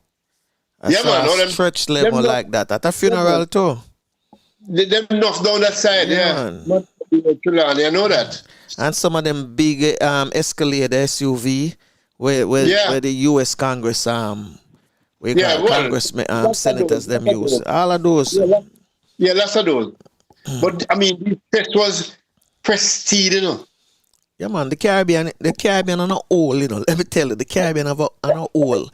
I saw a stretch limo like that at a funeral too. Them enough down that side, Not Trelawney, I know that. And some of them big Escalade SUV where the U.S. Congress congressmen, senators them use. All of those. Yeah, lots of those. But I mean, this was prestige, you know. Yeah, man, the Caribbean on a whole, you know. Let me tell you, the Caribbean on a whole.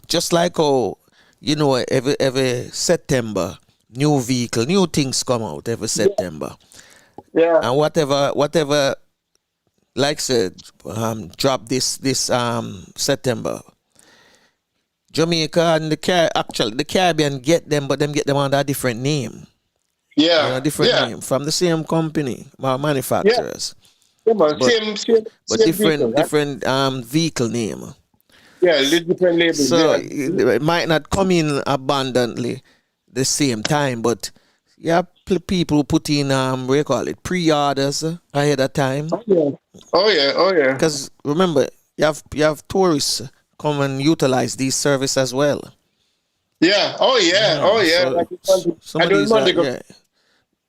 Just like how, you know, every September, new vehicle, new things come out every September. Yeah. And whatever, like said, drop this September. Jamaica and the Caribbean get them, but them get them under a different name. Yeah. You know, different name from the same company, manufacturers. Yeah, man. But different vehicle name. Yeah, different labels. So it might not come in abundantly the same time, but you have people who put in what you call it, pre-orders ahead of time. Oh yeah. Because remember, you have tourists come and utilize these services as well. Yeah. Oh yeah. So some of these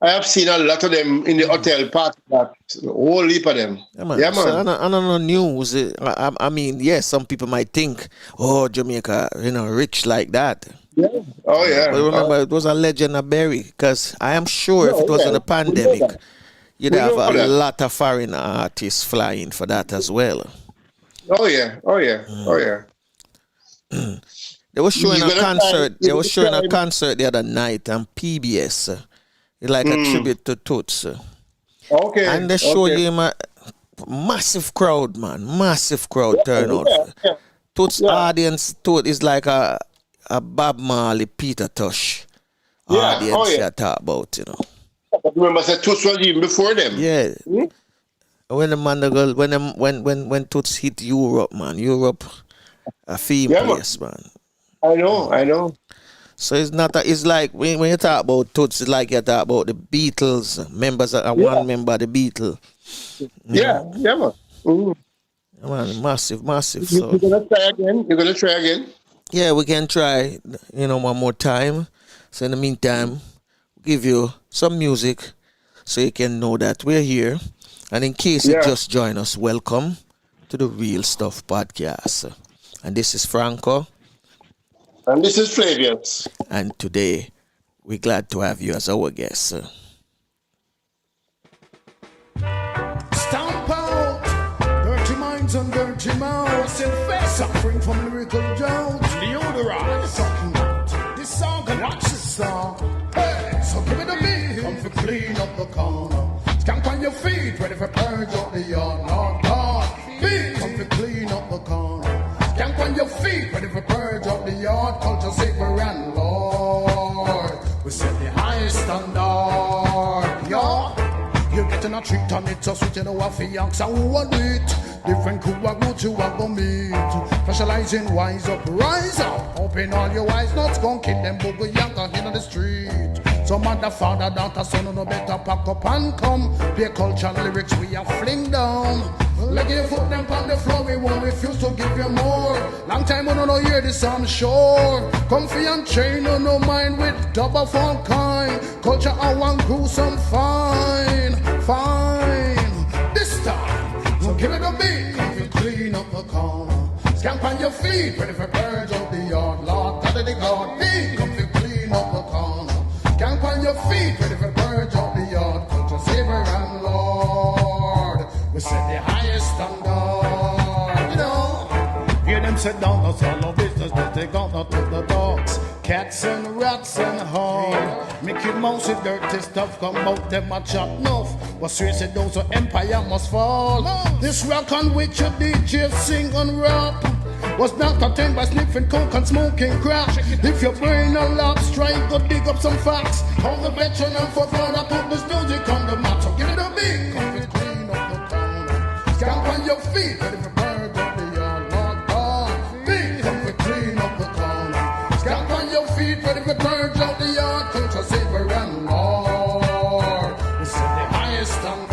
I have seen a lot of them in the hotel park. That whole heap of them. Yeah, man. Yeah, man. So, I don't know news. I mean, yes, some people might think, oh, Jamaica, rich like that. Yeah. Oh yeah. But remember, it was a legend of Berry, because I am sure if it wasn't a pandemic, you'd have a lot of foreign artists flying for that as well. Oh yeah. Oh yeah. Oh yeah. They were showing You a gonna concert. try- They were showing a try- concert the other night on PBS. It's like a tribute to Toots. Okay. And they show okay. him a massive crowd, man. Massive crowd turnout. Yeah. Toots Yeah. audience, Toots is like a Bob Marley, Peter Tosh Yeah. audience Oh, yeah. I talk about, But remember, I said Toots was even before them. Yeah. Hmm? When the man, the girl, when Toots hit Europe, man, Europe, a theme Yeah, man. place, man. I know. So it's not. It's like when you talk about Toots, it's like you talk about the Beatles members. One member of the Beatles. Yeah, man. Mhm. Man, massive. You're gonna try again. You're gonna try again. Yeah, we can try. One more time. So in the meantime, give you some music so you can know that we're here. And in case you just join us, welcome to the Real Stuff Podcast. And this is Franco. And this is Flavius. And today, we're glad to have you as our guest. Stamp out dirty minds and dirty mouths. Suffering from lyrical drought. Deodorize. Sucking out this song and watch this song. Hey, so give it a beat. Come for clean up the corner. Stamp on your feet, ready for purge up the yard. Lord God, beat. Come for clean up the corner. Stamp on your feet, ready for purge up the yard. Culture, Savior, and Lord. We set the highest standard. Yeah. You're getting a treat on it, so switch it over for yanks and who want it. Different crew are good, you are gonna meet. Specializing wise up, rise up. Open all your eyes, not gon' kill them boogie yanker here on the street. Some mother, father, daughter, son, no better pack up and come. Play culture lyrics, we are fling down. Like your foot them on the floor, we won't refuse to give you more. Long time we don't hear this, I'm sure. Comfy and chain, no mind with double of all kind. Culture, I want gruesome, fine. This time, so give it a beat. If you clean up the corner, scamp on your feet, ready for purge of the yard. Lord, God of the God, beat. If you clean up the corner, scamp on your feet, ready for purge of the yard. Culture, Savior, and Lord. We set the highest standard, Hear them sit down, that's all no business, they take out to the dogs. Cats and rats and hog. Mickey Mouse with dirty stuff, come out them a chat enough. Was seriously those who empire must fall. This rock on which a DJ sing and rap was not attained by sniffing coke and smoking crack. If your brain a lapse, try go dig up some facts. All the veteran and for brother put this music on the mat. So give it a beat, come with clean up the town. Scamp on your feet, ready for bird of the yard. Lord God, beat, come with clean up the town. Scamp on your feet, ready for birds of the yard. Culture, Savior, and Lord. We set the highest standard.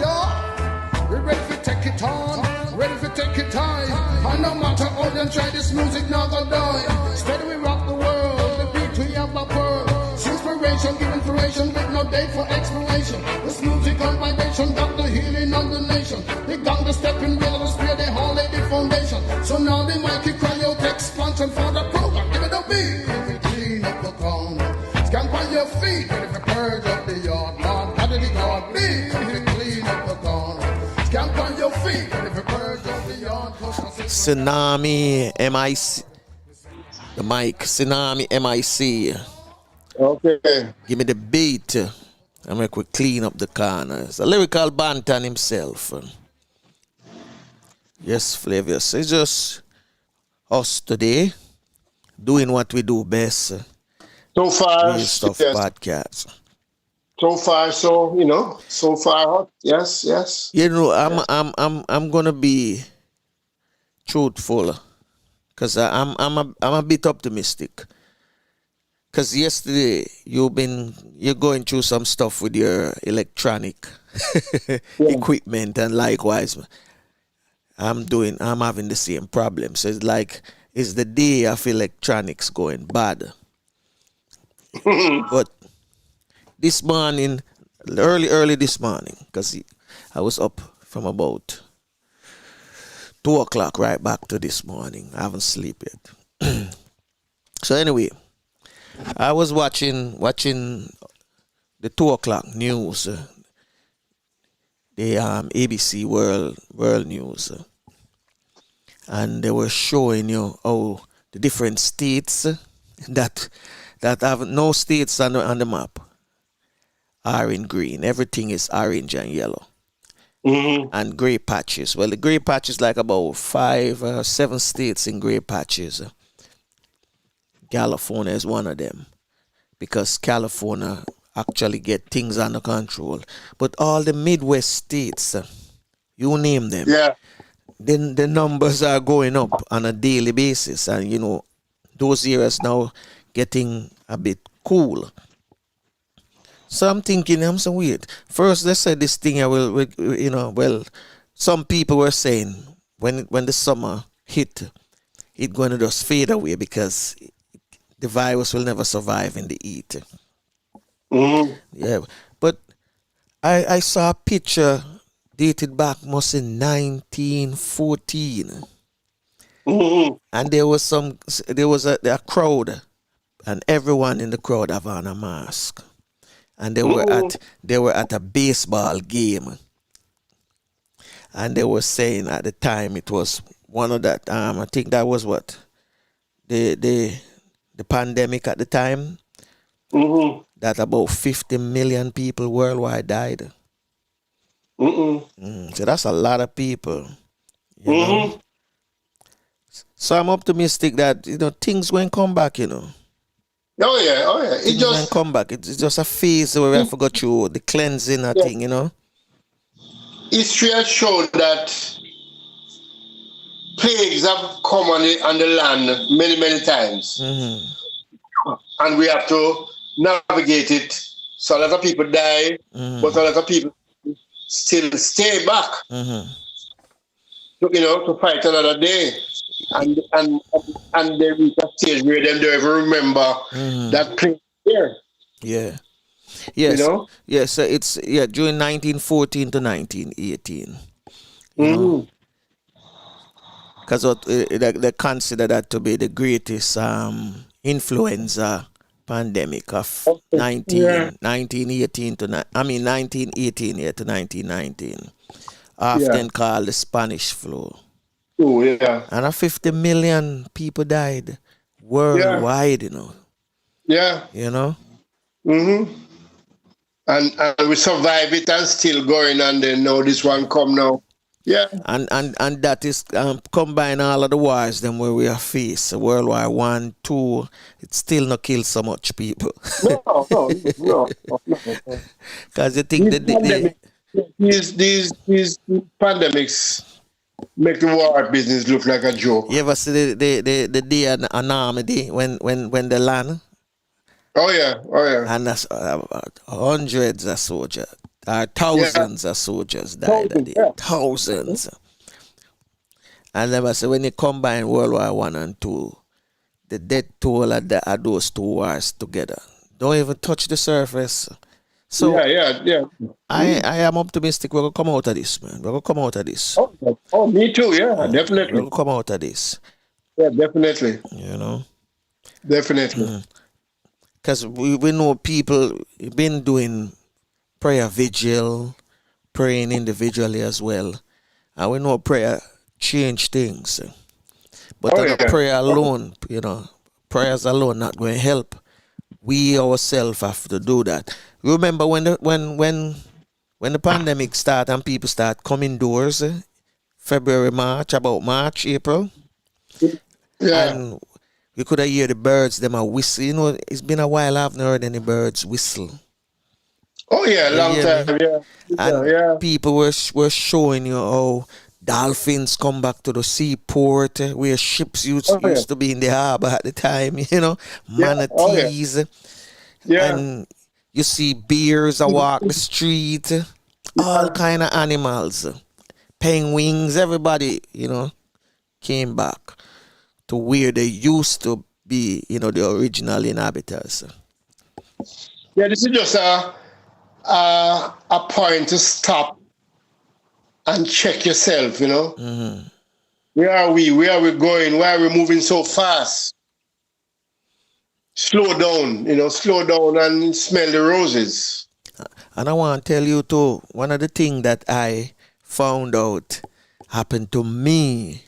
Yeah, we ready for take it on, ready for take it high. And no matter how them try, this music not gonna die. Steady we rock the world, the beat we have a pearl. Inspiration, give inspiration with no date for expiration. This music on vibration got the healing of the nation. They got the stepping wheel of the spear, they all lay the foundation. So now they might keep cry out expansion for the program. Give it a beat, if we clean up the corner. Scamp on your feet, ready for purge up the yard. Lord, how did it God be? If we clean up the corner. Scamp on your feet, ready for purge up the yard. Tsunami MIC. The mic, Tsunami MIC. Okay. Give me the beat. And make we clean up the corner. It's a lyrical bantan himself. Yes, Flavius. It's just us today doing what we do best. So far, Real Stuff yes. Podcast. So far, so far hot. Yes. I'm gonna be truthful, cause I'm a bit optimistic. Cause yesterday you're going through some stuff with your electronic equipment, and likewise I'm having the same problem. So it's the day of electronics going bad. But this morning, early this morning, because I was up from about 2 o'clock right back to this morning. I haven't slept yet. So anyway, I was watching the 2 o'clock news, the ABC World News, and they were showing you how the different states that have no states on the map are in green. Everything is orange and yellow. Mm-hmm. And gray patches. Well, the gray patches like about 5 or 7 states in gray patches. California is one of them because California actually get things under control. But all the Midwest states, you name them, then the numbers are going up on a daily basis, and you know those areas now getting a bit cool. So I'm thinking, I'm so weird. First, let's say this thing. Some people were saying when the summer hit, it's going to just fade away because the virus will never survive in the heat. Mm-hmm. Yeah, but I saw a picture dated back must in 1914, Mm-hmm. and there was a crowd, and everyone in the crowd have on a mask. And they were at a baseball game, and they were saying at the time it was one of that I think that was what the pandemic at the time, Mm-hmm. that about 50 million people worldwide died. So that's a lot of people, you know. So I'm optimistic that things won't come back, Oh yeah. Things won't come back. It's just a phase where we have to go through the cleansing thing, History has shown that plagues have come on the land many times. And we have to navigate it. So a lot of people die, but a lot of people still stay back, to fight another day. And they reach a stage where they don't even remember that plague there. Yeah. Yes. You know? Yes, so it's during 1914 to 1918. Because they consider that to be the greatest influenza pandemic of 1918 to 1919, often called the Spanish flu. Oh yeah. And 50 million people died worldwide, Yeah. And we survive it and still going, and then now this one come now. Yeah. And that is combine all of the wars them where we are faced. World War I, II, it still not kill so much people. No. Because you think these pandemics make the war business look like a joke. You ever see the day an army day when they land? Oh yeah. And that's hundreds of soldiers, thousands of soldiers died that day. Thousands. And then I say when you combine World War I and II, the death toll of those two wars together don't even touch the surface. So yeah. I am optimistic we're gonna come out of this, man. We're gonna come out of this. Oh, me too, yeah, definitely. We're gonna come out of this. Yeah, definitely. Definitely. Because we know people been doing prayer vigil, praying individually as well. And we know prayer change things. But prayer alone, prayers alone not going to help. We ourselves have to do that. Remember when the pandemic started and people start coming doors, February, about March, April. Yeah. And you could have hear the birds, them are whistle. It's been a while I haven't heard any birds whistle. Oh yeah, long time, yeah. And people were showing you how dolphins come back to the seaport where ships used to be in the harbor at the time, manatees. And you see bears walk the street, all kind of animals, penguins, everybody, came back to where they used to be, the original inhabitants. Yeah, this is just a point to stop and check yourself, you know. Mm-hmm. Where are we? Where are we going? Why are we moving so fast? Slow down, you know, slow down and smell the roses. And I want to tell you too, one of the things that I found out happened to me.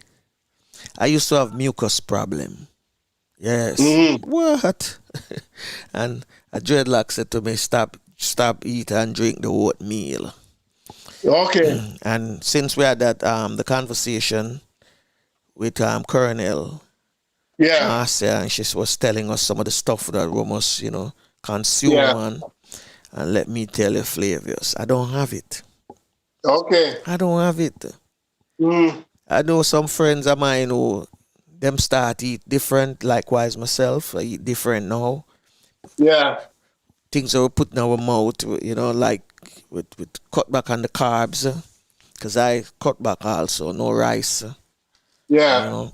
I used to have mucus problem. Yes. Mm-hmm. What? And a dreadlock said to me, stop eat and drink the oatmeal. Okay. And since we had that the conversation with Colonel Marcia, and she was telling us some of the stuff that we must, you know, consume on. And let me tell you, Flavius, I don't have it. Okay. I don't have it. Mm. I know some friends of mine who them start eat different, likewise myself. I eat different now. Yeah. Things that we put in our mouth, you know, like with cut back on the carbs. Because I cut back also, no rice. Yeah. You know?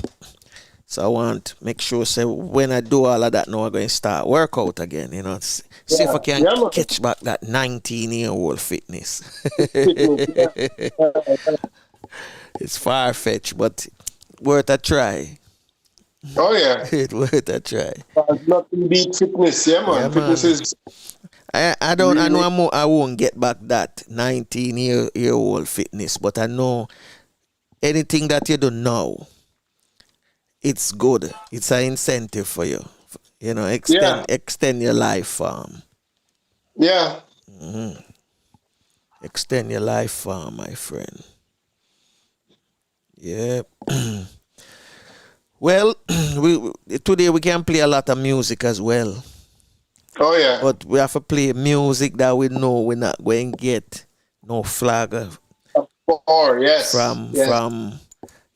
So I want to make sure, say, when I do all of that now, I'm going to start workout again, you know. See if I can catch back that 19-year-old fitness. It's far-fetched, but worth a try. Oh, yeah. It's worth a try. Nothing beat fitness, yeah, man. Yeah, Fitness is... I know I won't get back that 19-year-old fitness, but I know anything that you do now, it's good. It's an incentive for you. You know, extend your life. Yeah. Mm-hmm. Extend your life, my friend. Yeah. Well, today we can play a lot of music as well. Oh, yeah. But we have to play music that we know we're not going to get no flag from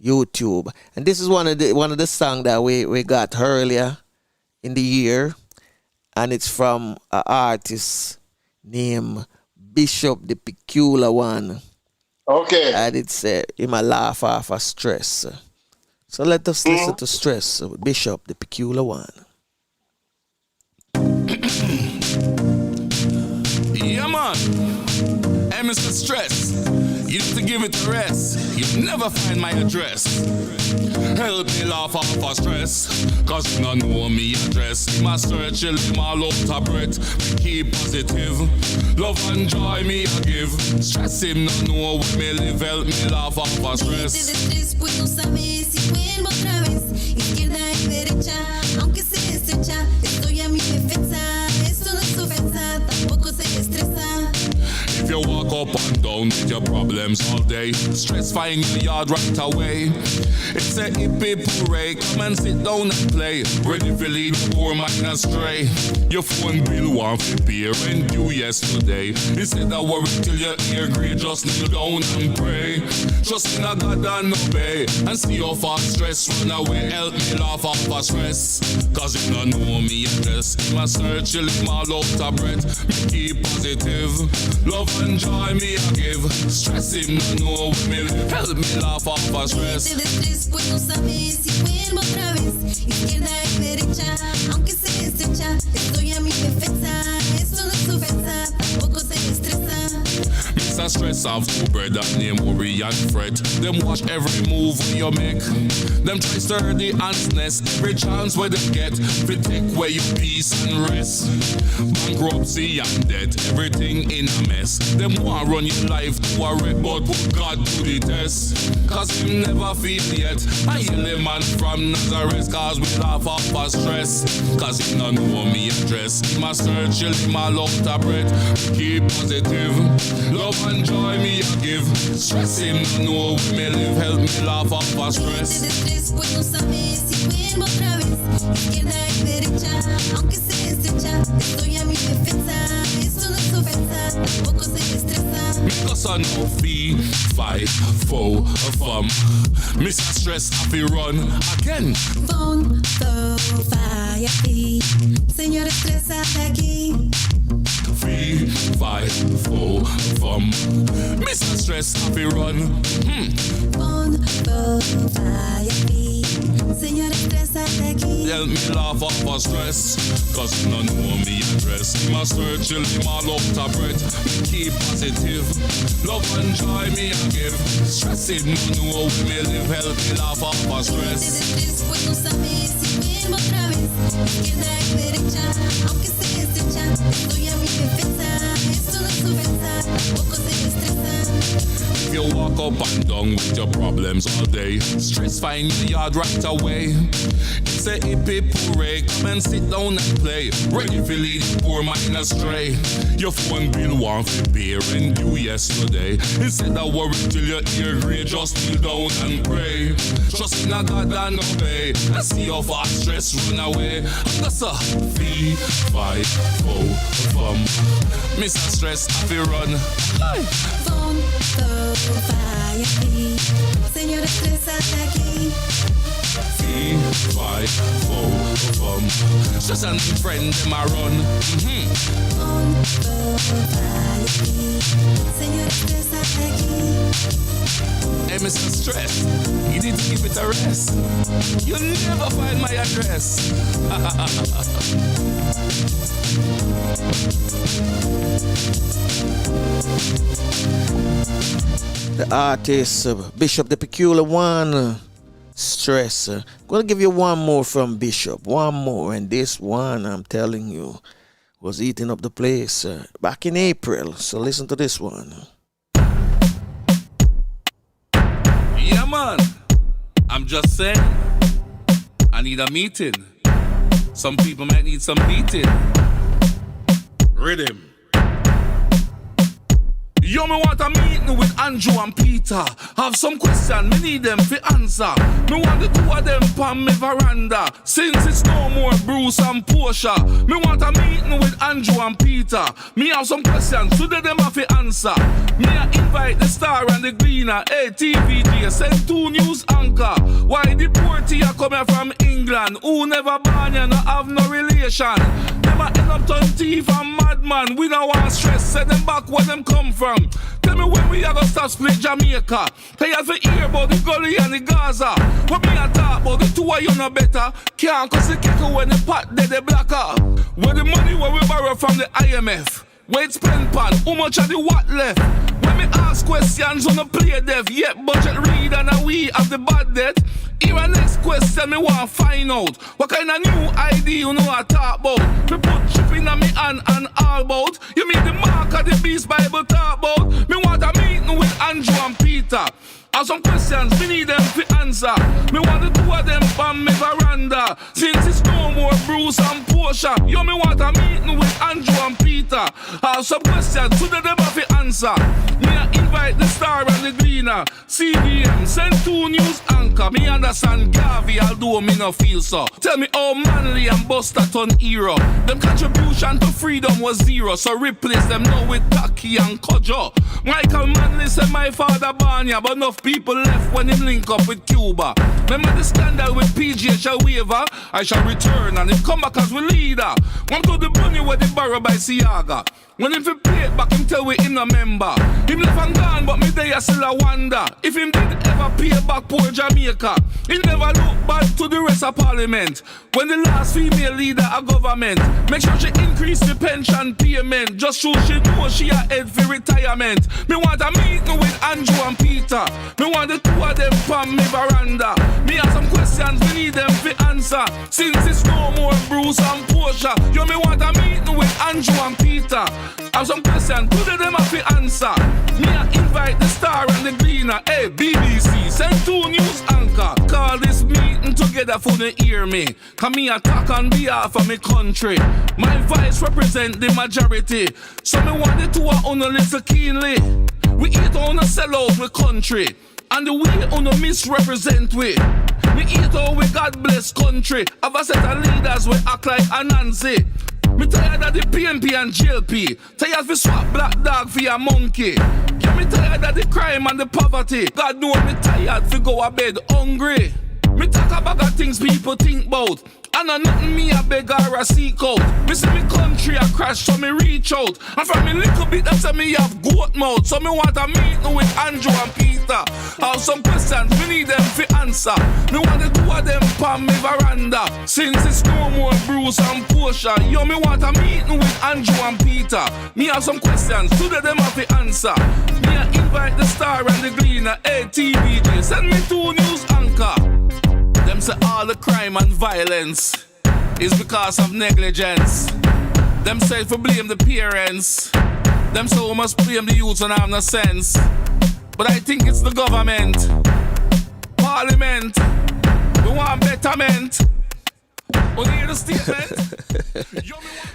YouTube. And this is one of the songs that we got earlier in the year, and it's from an artist named Bishop the Peculiar One. Okay. And it's him a laugh off of stress. So let us listen to Stress with Bishop the Peculiar One. Yeah, man. Hey, Mr. Stress, you need to give it a rest. You'll never find my address. Help me laugh off of stress, cause you don't know me address. My search, you live my love to breath. Keep positive, love and joy me I give. Stress him not know where me live. Help me laugh off of stress. Pues no sabe si vuelvo otra vez, izquierda y derecha, aunque se estrecha, estoy a mi defensa, eso no es ofensa, tampoco se estresa. If you walk up and down with your problems all day, stress find your yard right away. It's a hippie hooray, come and sit down and play. Ready to lead the poor man astray. Your phone bill won't pay rent due yesterday. Instead of worry till your ear gray, just kneel down and pray. Trust in a God and obey, and see how far stress run away. Help me laugh off of stress, cause you don't know me address. In my search, you live my love to breath. Me keep positive, love and joy me I give. Stress him no know where me live. Help me laugh off of stress. Pues no sabe si vuelvo otra vez, izquierda y derecha, aunque se estrecha, estoy a mi defensa, eso no es ofensa, tampoco se estresa. Mr. Stress have two brother named worry and fret. Them watch every move you make. Them try stir the ants nest every chance where they get. They take away your peace and rest. Bankruptcy and debt, everything in a mess. Them want run your life to a wreck, but put God to the test. Cause him never feel yet. I heal a man from Nazareth, cause we laugh off of stress. Cause he don't know me address. He must search, he'll my love to breath. Keep positive, love and joy me I give. Stress him don't know where me live. Help me laugh off of stress. Pues no sabe si vuelvo otra vez, izquierda y derecha, aunque se estrecha, estoy a mi defensa, eso no es ofensa, tampoco se estresa. Because I know fee, fight, foe, fum. Mr. Stress happy run again. Phone, fire, fee, señor estresa aquí. Fee, fight, foe, fum. Mr. Stress happy run. Phone, fire, fee, Señor, estrésate aquí. Help me laugh off of stress, cause you don't know me address. My search till him all up to breath. Keep positive, love and joy me I give. Stressing, no know when me live. Help me laugh off of stress. Después no sabes si vuelvo otra vez. Izquierda y derecha, aunque se estrecha. Estoy a mi defensa, esto no es ofensa. Poco se estresa. If you walk up and down with your problems all day, stress find the yard right away. It's a hippie puree, come and sit down and play. Ready for lead poor mind astray. Your phone bill want to beer and due yesterday. Instead of worry till your ear gray, just kneel down and pray. Trust in a God and obey, and see how far stress run away. And that's a fee, fight, foe, fum. Mr. Stress, I feel run. Vaya aquí, señor, estrésate aquí. Fee, fight, foe, fum. Stress and the friend, them a run. Vaya aquí, señor, estrésate aquí. Hey, Mr. Stress, you need to give it a rest. You'll never find my address. The artist, Bishop the Peculiar One, Stress. Gonna give you one more from Bishop, one more, and this one, I'm telling you, was eating up the place back in April. So listen to this one. Yeah, man. I'm just saying, I need a meeting. Some people might need some beating. Rhythm. Yo, me want a meeting with Andrew and Peter. Have some question, me need them for answer. Me want the two of them on me veranda. Since it's no more Bruce and Portia. Me want a meeting with Andrew and Peter. Me have some questions, today them have to answer. Me I invite the Star and the Gleaner. Hey, TVG, send 2 news anchor. Why the poor tea are coming from England? Who never born and no have no relation? Them a end up turn thief and madman. We don't want stress, send them back where them come from. Tell me when we are gonna stop split Jamaica. Tell you to hear about the Gully and the Gaza. What me a talk about, the two of you no better. Can't cause the kicker when the pot dead the blacker. Where the money where we borrow from the IMF. Where it spend pan, how much of the what left? When me ask questions on the play dev, yet budget read and we have the bad debt. Here a next question me want find out. What kind of new ID you know I talk about? Me put chip in me hand and all about. You mean the mark of the beast Bible talk about? Me want a meeting with Andrew and Peter. Have some questions, me need them to answer. Me want the two of them on me veranda. Since it's no more Bruce and Portia. Yo, me want a meeting with Andrew and Peter. Have some questions, today them have to answer. Me I invite the Star and the Gleaner. CBM, send 2 news anchor. Me understand Garvey, although me no feel so. Tell me how Manly and Buster turn hero. Them contribution to freedom was 0. So replace them now with Taki and Kojo. Michael Manley said my father born ya, but enough people left when him link up with Cuba. Remember the scandal with PJ shall waiver. I shall return and him come back as we leader. Want to the money where they borrow by Siaga. When him fi pay it back, him tell we him no member. Him left and gone, but me there still a wonder if him did ever pay back poor Jamaica. He never look back to the rest of Parliament. When the last female leader of government, make sure she increase the pension payment. Just so she know she a head for retirement. Me want a meeting with Andrew and Peter. Me want the two of them from me veranda. Me have some questions, we need them for answer. Since it's no more Bruce and Portia. Yo, me want a meeting with Andrew and Peter. Have some questions, today them have to answer. Me I invite the Star and the Gleaner. Hey, BBC, send 2 news anchor. Call this meeting together for the hear me. Cause me attack on behalf of me country. My voice represent the majority. So me want the two of you listen keenly. We eat on a sell out with country. And the way on the misrepresent we. Me eat all we God bless country. Have a set of leaders we act like Anansi. Me tired of the PNP and JLP. Tired of swap black dog for your monkey. Yeah, me tired of the crime and the poverty. God know me tired for go a bed hungry. Me talk about things people think about. And I nothing me a beg or a seek out. Me see me country a crash, so me reach out. And from me little bit that say me have goat mouth. So me want a meeting with Andrew and Peter. Have some questions, me need them for answer. Me want to do a them pan me veranda. Since it's no more Bruce and Portia. Yo, me want a meeting with Andrew and Peter. Me have some questions, today them have to answer. Me a invite the Star and the Gleaner, ATBJ. Send me 2 news anchor. Them say all the crime and violence is because of negligence. Them say if we blame the parents. Them say we must blame the youth and have no sense. But I think it's the government, parliament. We want betterment. Only hear the statement.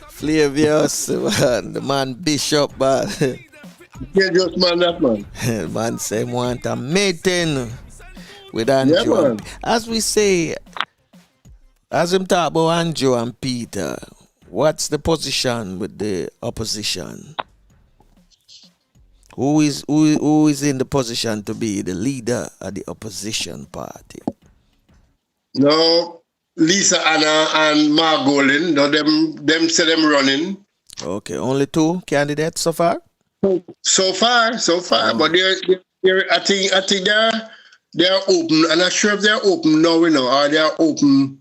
Flavius, man, the man Bishop, man. Yeah, just man, that man. Man say want a meeting with Andrew. Yeah, man. As we say, as him talk about Andrew and Peter, what's the position with the opposition? Who is in the position to be the leader of the opposition party? No, Lisa Anna and Margolin, no, them say them running. Okay, only 2 candidates so far? So far. But they're I think they're open. I'm not sure if they're open now, or they're open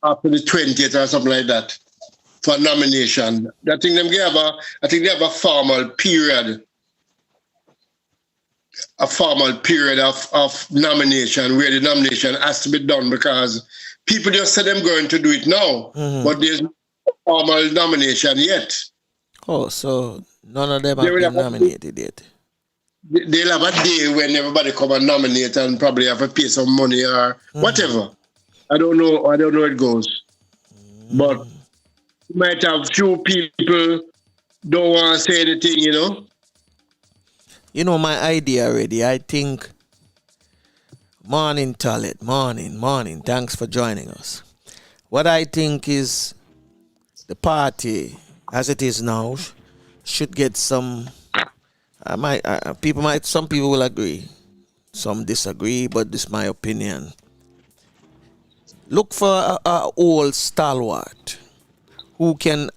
after the 20th or something like that for nomination. I think they have a formal period. A formal period of nomination where the nomination has to be done because people just say them going to do it now, but there's no formal nomination yet. Oh, so none of them have been nominated yet. They'll have a day when everybody come and nominate and probably have to pay some money or whatever. I don't know how it goes. But you might have few people don't want to say anything, You know my idea already. I think morning, Talit. Morning. Thanks for joining us. What I think is the party, as it is now, should get some. Some people will agree, some disagree, but this is my opinion. Look for a old stalwart who can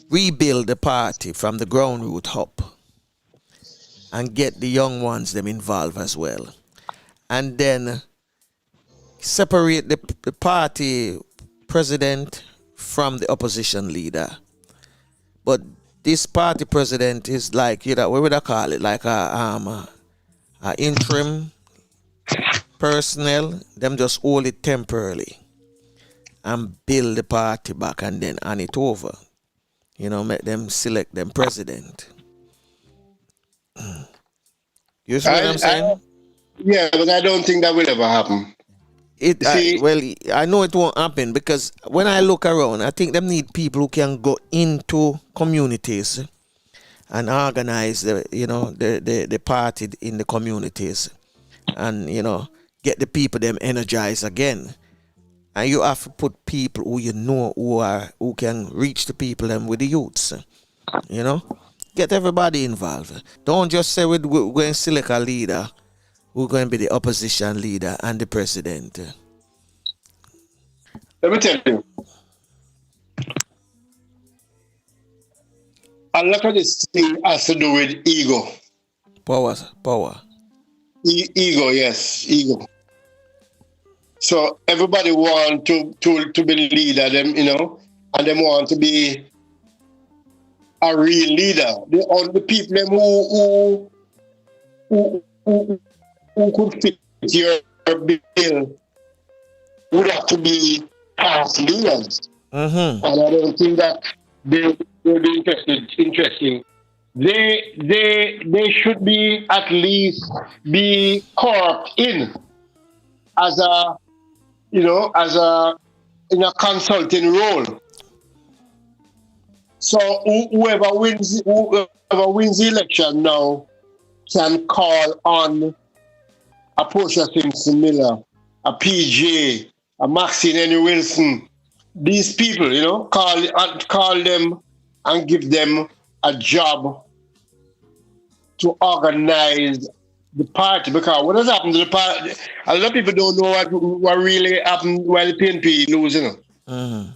rebuild the party from the ground root up and get the young ones them involved as well. And then separate the party president from the opposition leader. But this party president is like, what would I call it? Like a interim personnel. Them just hold it temporarily and build the party back and then hand it over. Make them select them president. You see what I'm saying? Yeah, but I don't think that will ever happen. I know it won't happen because when I look around, I think them need people who can go into communities and organize the party in the communities and get the people them energized again. And you have to put people who can reach the people them with the youths. Get everybody involved. Don't just say we're going to select a leader who's going to be the opposition leader and the president. Let me tell you. A lot of this thing has to do with ego. Power. Ego, yes, ego. So everybody want to be leader, them, and them want to be a real leader. The people them who could fit your bill would have to be past leaders. And I don't think that they will be interesting. They should be at least be carved in as a in a consulting role. So whoever wins the election now can call on a Portia Simpson Miller, a PJ, a Maxine Henry Wilson. These people, call them and give them a job to organize the party, because what has happened to the party? A lot of people don't know what really happened while the PNP losing. Mm-hmm.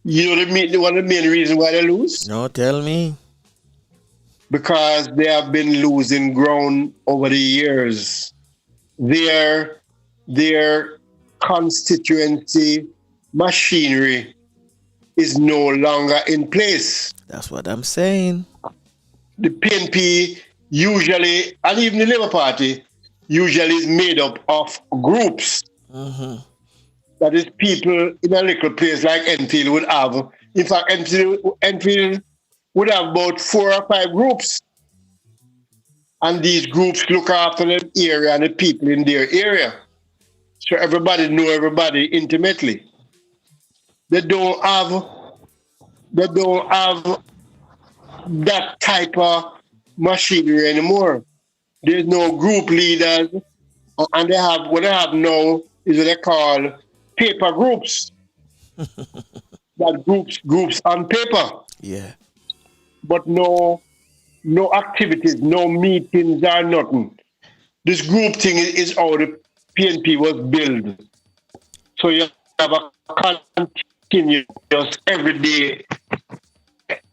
You know one of the main reasons why they lose? No, tell me. Because they have been losing ground over the years. Their constituency machinery is no longer in place. That's what I'm saying. The PNP usually, and even the Labour Party, usually is made up of groups. Mm-hmm. That is, people in a little place like Enfield would have. In fact, Enfield would have about 4 or 5 groups. And these groups look after the area and the people in their area. So everybody know everybody intimately. They don't have that type of machinery anymore. There's no group leaders, and what they have now is what they call paper groups. That groups on paper. Yeah. But no activities, no meetings or nothing. This group thing is how the PNP was built. So you have a continuous every day.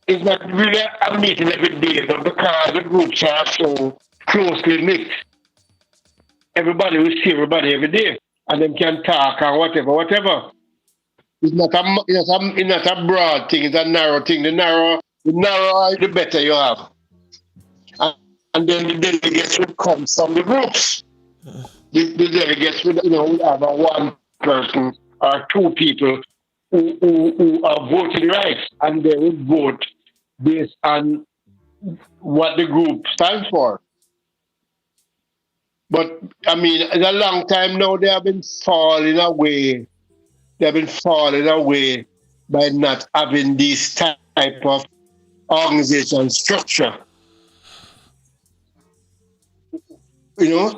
It's not really a meeting every day, but because the groups are so closely mixed, everybody will see everybody every day, and them can talk and whatever. It's not a broad thing, it's a narrow thing. The narrower, the better you have. And then the delegates will come from the groups. The delegates will have one person or 2 people who are voting rights, and they will vote based on what the group stands for. But I mean, it's a long time now they have been falling away. They have been falling away by not having this type of organization structure.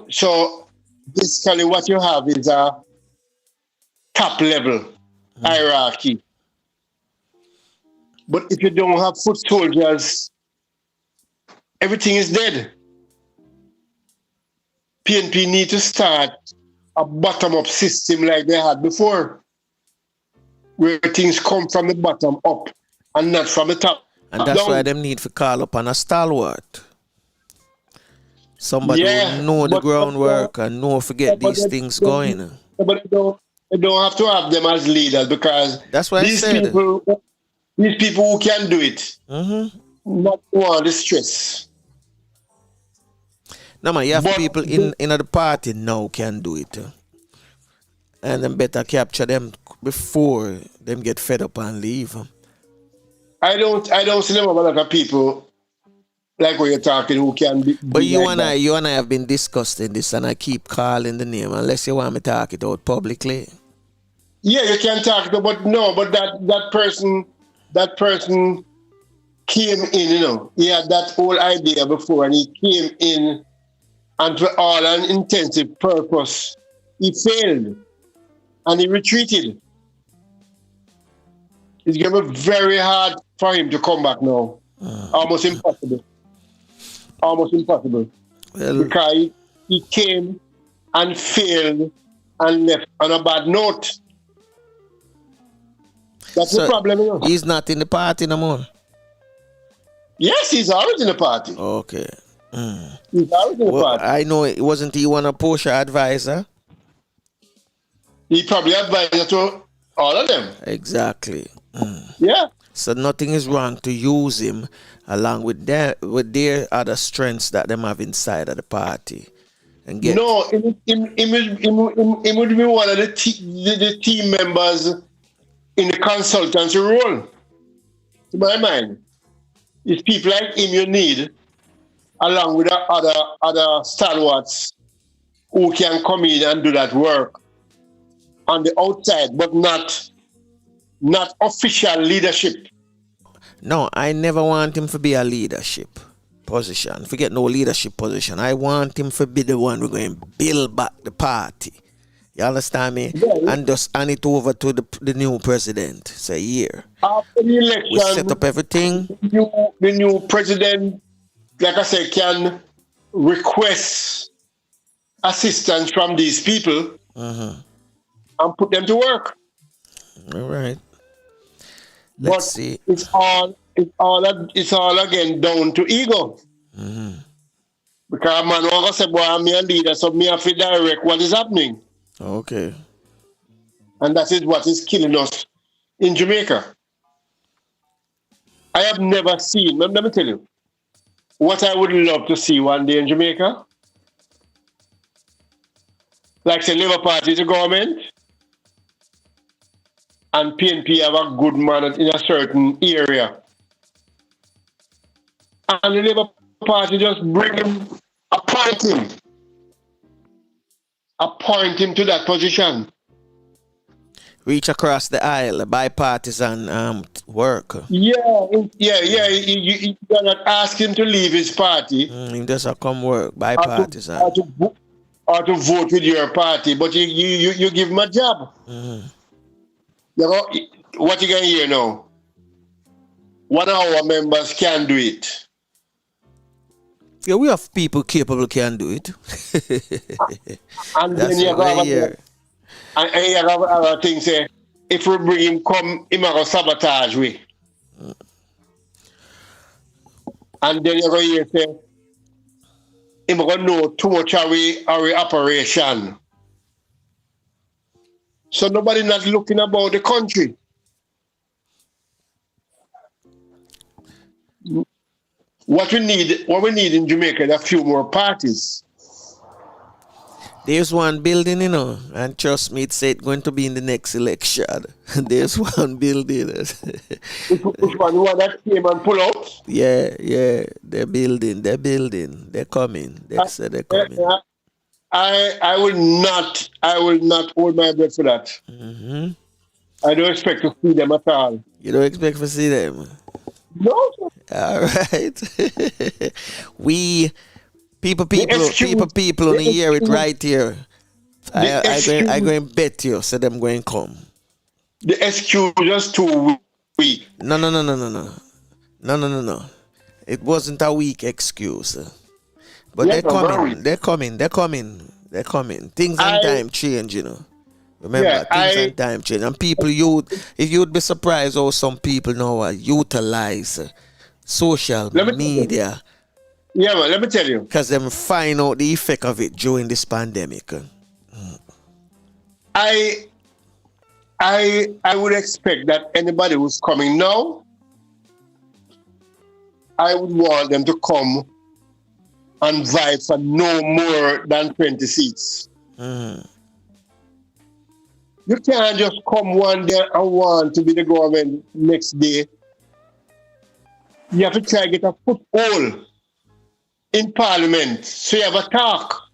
So basically what you have is a top level hierarchy. But if you don't have foot soldiers, everything is dead. PNP need to start a bottom-up system like they had before, where things come from the bottom up and not from the top. And that's down. why them need to call up on a stalwart. Somebody who know the groundwork and know forget these things going. But they don't have to have them as leaders, because that's what these people who can do it, not want the stress. No man, you have people in the party now can do it. And then better capture them before them get fed up and leave. I don't see them a lot of people like what you're talking who can be. But you and I have been discussing this, and I keep calling the name unless you want me to talk it out publicly. Yeah, you can talk it out, but that person came in, he had that whole idea before, and he came in, and for all an intensive purpose, he failed, and he retreated. It's going to be very hard for him to come back now. Almost impossible. Well, because he came and failed and left on a bad note. That's the problem. He's not in the party no more? Yes, he's always in the party. Okay. He's always in the party. I know, wasn't he one of Porsche advisor? He probably advised to all of them. Exactly. Yeah. So nothing is wrong to use him along with their other strengths that them have inside of the party. And get no, it would be one of the team members in the consultancy role. To my mind, it's people like him you need, along with the other stalwarts who can come in and do that work on the outside, but not official leadership. No, I never want him to be a leadership position. Forget no leadership position. I want him to be the one who's going to build back the party. You understand me? Yeah. And just hand it over to the new president. Say, here. After the election, we set up everything. The new president, like I said, can request assistance from these people and put them to work. All right. But Let's see. it's all again down to ego. Because man wants to say, boy, I'm a leader, so me have to direct what is happening. Okay. And that is what is killing us in Jamaica. I have never seen, let me tell you, what I would love to see one day in Jamaica. Like say Labour Party to government and PNP have a good man in a certain area. And the Labour Party just bring him, appoint him to that position. Reach across the aisle, bipartisan work. Yeah. You cannot ask him to leave his party. He doesn't come work, bipartisan. Or to vote with your party, but you give him a job. You know, what you can hear now? One of our members can do it. Yeah, we have people capable can do it. And That's then you what have we hear. and you have other things say, if we bring him come, he might go sabotage we. And then you're going to say, he might go know too much of our operation. So nobody not looking about the country. What we need in Jamaica is a few more parties. There's one building, and trust me, it's going to be in the next election. There's one building. Which one? The one that came and pull out? Yeah, they're building. They're coming. They said they're coming. I will not hold my breath for that. I don't expect to see them at all. You don't expect to see them? No. All right. People only hear it right here. I going to bet you, so them going to come. The excuse just too weak. No. It wasn't a weak excuse. But Yes, they're coming. Things and time change, Remember, things and time change. And people, you'd be surprised how some people now utilize social media. Yeah, man, let me tell you. Because them find out the effect of it during this pandemic. I would expect that anybody who's coming now, I would want them to come and vie for no more than 20 seats. You can't just come one day and want to be the government next day. You have to try to get a foothold in Parliament, so you have a talk.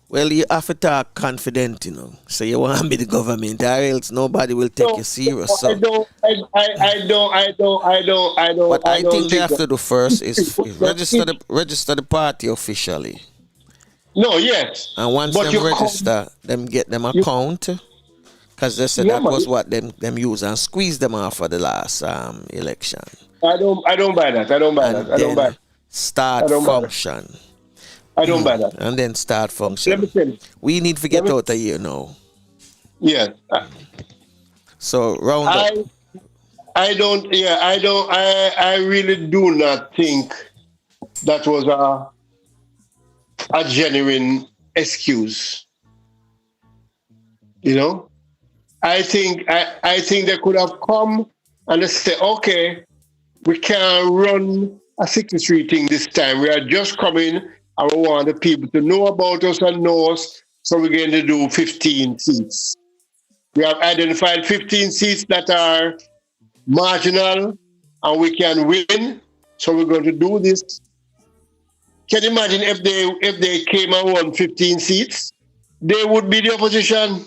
Well, you have to talk confident, So you want to be the government, or else nobody will take you serious. So. I don't. What I think they have to do first is register the party officially. No, yes. And once them register, them get them account. Because they said that was what them use and squeeze them off for the last election. I don't buy that. I don't buy that. Start function. I don't buy that. And then start function. Let me tell you. We need to get out of here now. Yes. So round up. I really do not think that was a genuine excuse. I think they could have come and they say, okay, we can't run a 63 thing this time. We are just coming and we want the people to know about us and know us, so we're going to do 15 seats. We have identified 15 seats that are marginal and we can win, so we're going to do this. Can you imagine if they came and won 15 seats? They would be the opposition.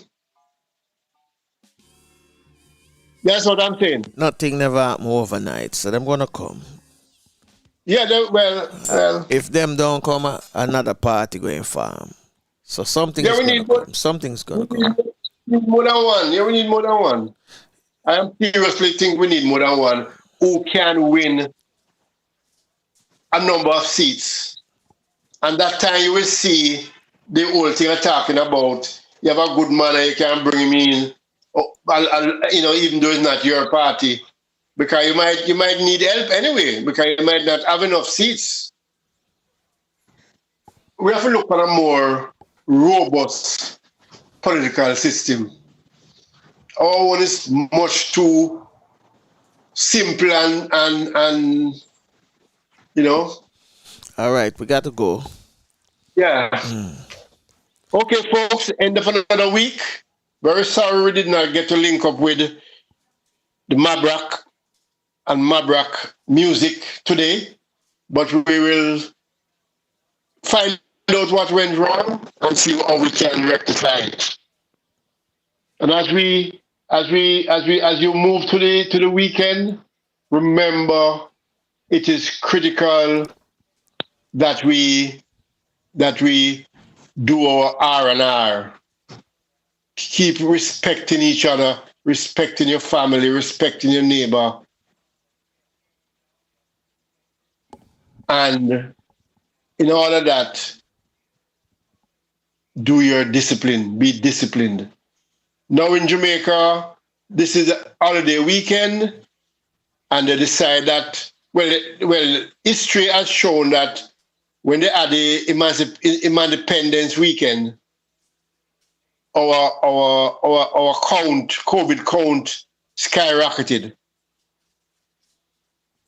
That's what I'm saying. Nothing never happen overnight, so them gonna come. Yeah, well. If them don't come, another party going farm. So something's gonna come. Something's gonna come. We need more than one. Yeah, we need more than one. I am seriously think we need more than one who can win a number of seats And that time you will see the whole thing I'm talking about. You have a good man and you can bring him in, even though it's not your party. Because you might need help anyway, because you might not have enough seats. We have to look at a more robust political system. Our one is much too simple and All right, we got to go. Yeah. Okay, folks, end of another week. Very sorry we did not get to link up with the Mabrak and Mabrak music today, but we will find out what went wrong and see how we can rectify it. And as you move to the weekend, remember it is critical that we do our R&R. Keep respecting each other, respecting your family, respecting your neighbor. And in order that, do your discipline, be disciplined. Now in Jamaica, this is a holiday weekend, and they decide that, well, history has shown that when they had the Independence weekend, our COVID count skyrocketed.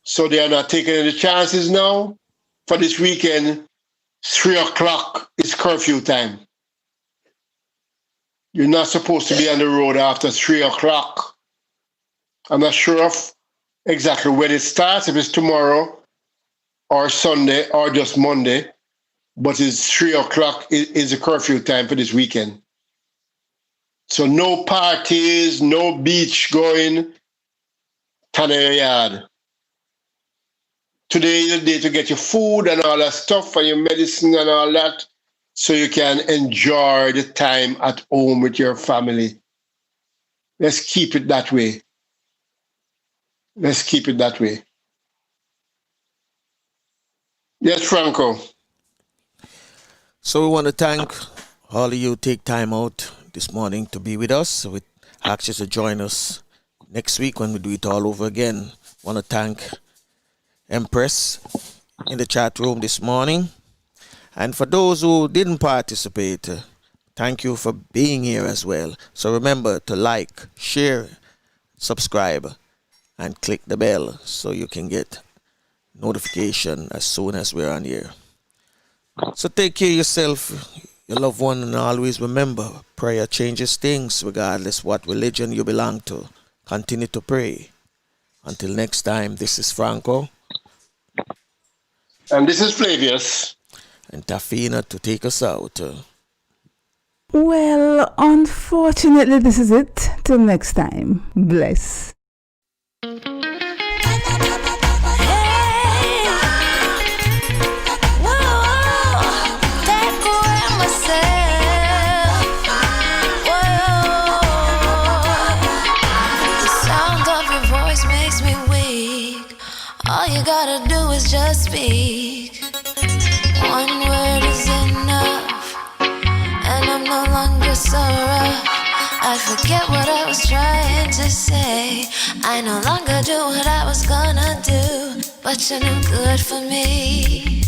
So they are not taking any chances now. For this weekend, 3 o'clock is curfew time. You're not supposed to be on the road after 3 o'clock. I'm not sure of exactly when it starts, if it's tomorrow or Sunday or just Monday, but it's 3 o'clock is the curfew time for this weekend. So no parties, no beach going, turn your yard. Today is the day to get your food and all that stuff and your medicine and all that, so you can enjoy the time at home with your family. Let's keep it that way. Let's keep it that way. Yes, Franco. So we want to thank all of you take time out this morning to be with us. We ask you to join us next week when we do it all over again. Want to thank Empress in the chat room this morning. And for those who didn't participate, thank you for being here as well. So remember to like, share, subscribe, and click the bell so you can get notification as soon as we're on here. So take care of yourself, your loved one, and always remember, prayer changes things regardless what religion you belong to. Continue to pray. Until next time, this is Franco. And this is Flavius. And Tafina to take us out. Well, unfortunately, this is it. Till next time. Bless. All you gotta do is just speak. One word is enough, and I'm no longer so rough. I forget what I was trying to say. I no longer do what I was gonna do, but you're no good for me.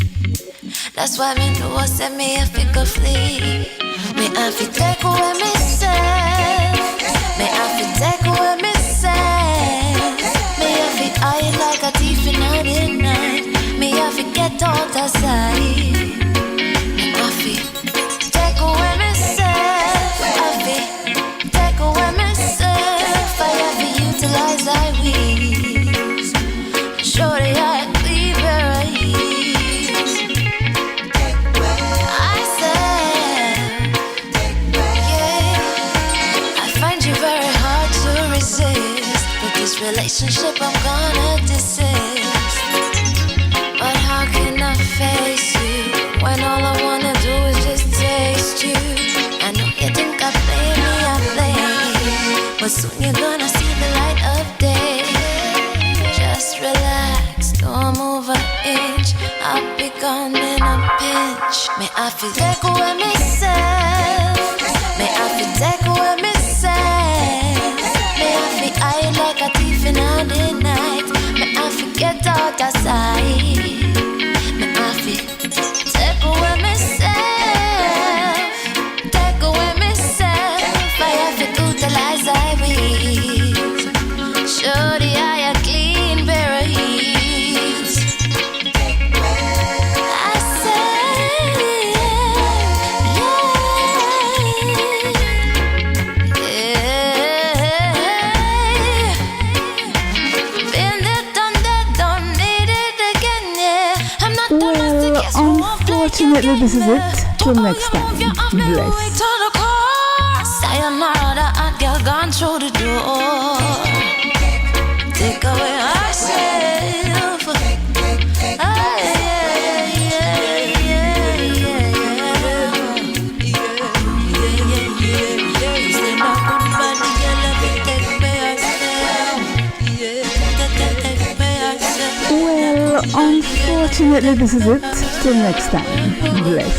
That's why me know I said me I think I flee. Me I fi take away me self. Me I fi take away me self. Me I fi hide like a thief in the night. Me I fi get out of sight. Me I fi take away myself. I fi take away myself. I have to utilize thy wings. Show the eye clean where I is. I said, yeah, I find you very hard to resist. But this relationship I'm gonna desist. But how can I face you when all I wanna do is just taste you? I know you think I play me, I play, but soon you're gonna see the light of day. Just relax, don't move in. change. I'll be gone in a pinch. May I feel take away myself. May I feel take away myself. May I feel I like a thief in the night. May I forget out of sight. May I feel take away myself. Take away myself. I have to utilize I will. Show the eye a clean pair of heels. I say, been there, done that, don't need it again, yeah. I'm not domestic, yes, Well, won't play unfortunately, this is again, it. Till next time. Bless. Sayonara, hot girl gone through the door. Take away ourselves. Ah, yeah, yeah, yeah, yeah. You say no good body, girl, let me take away ourselves. Yeah, take away ourselves. Well, unfortunately, this is it. Till next time. Bless.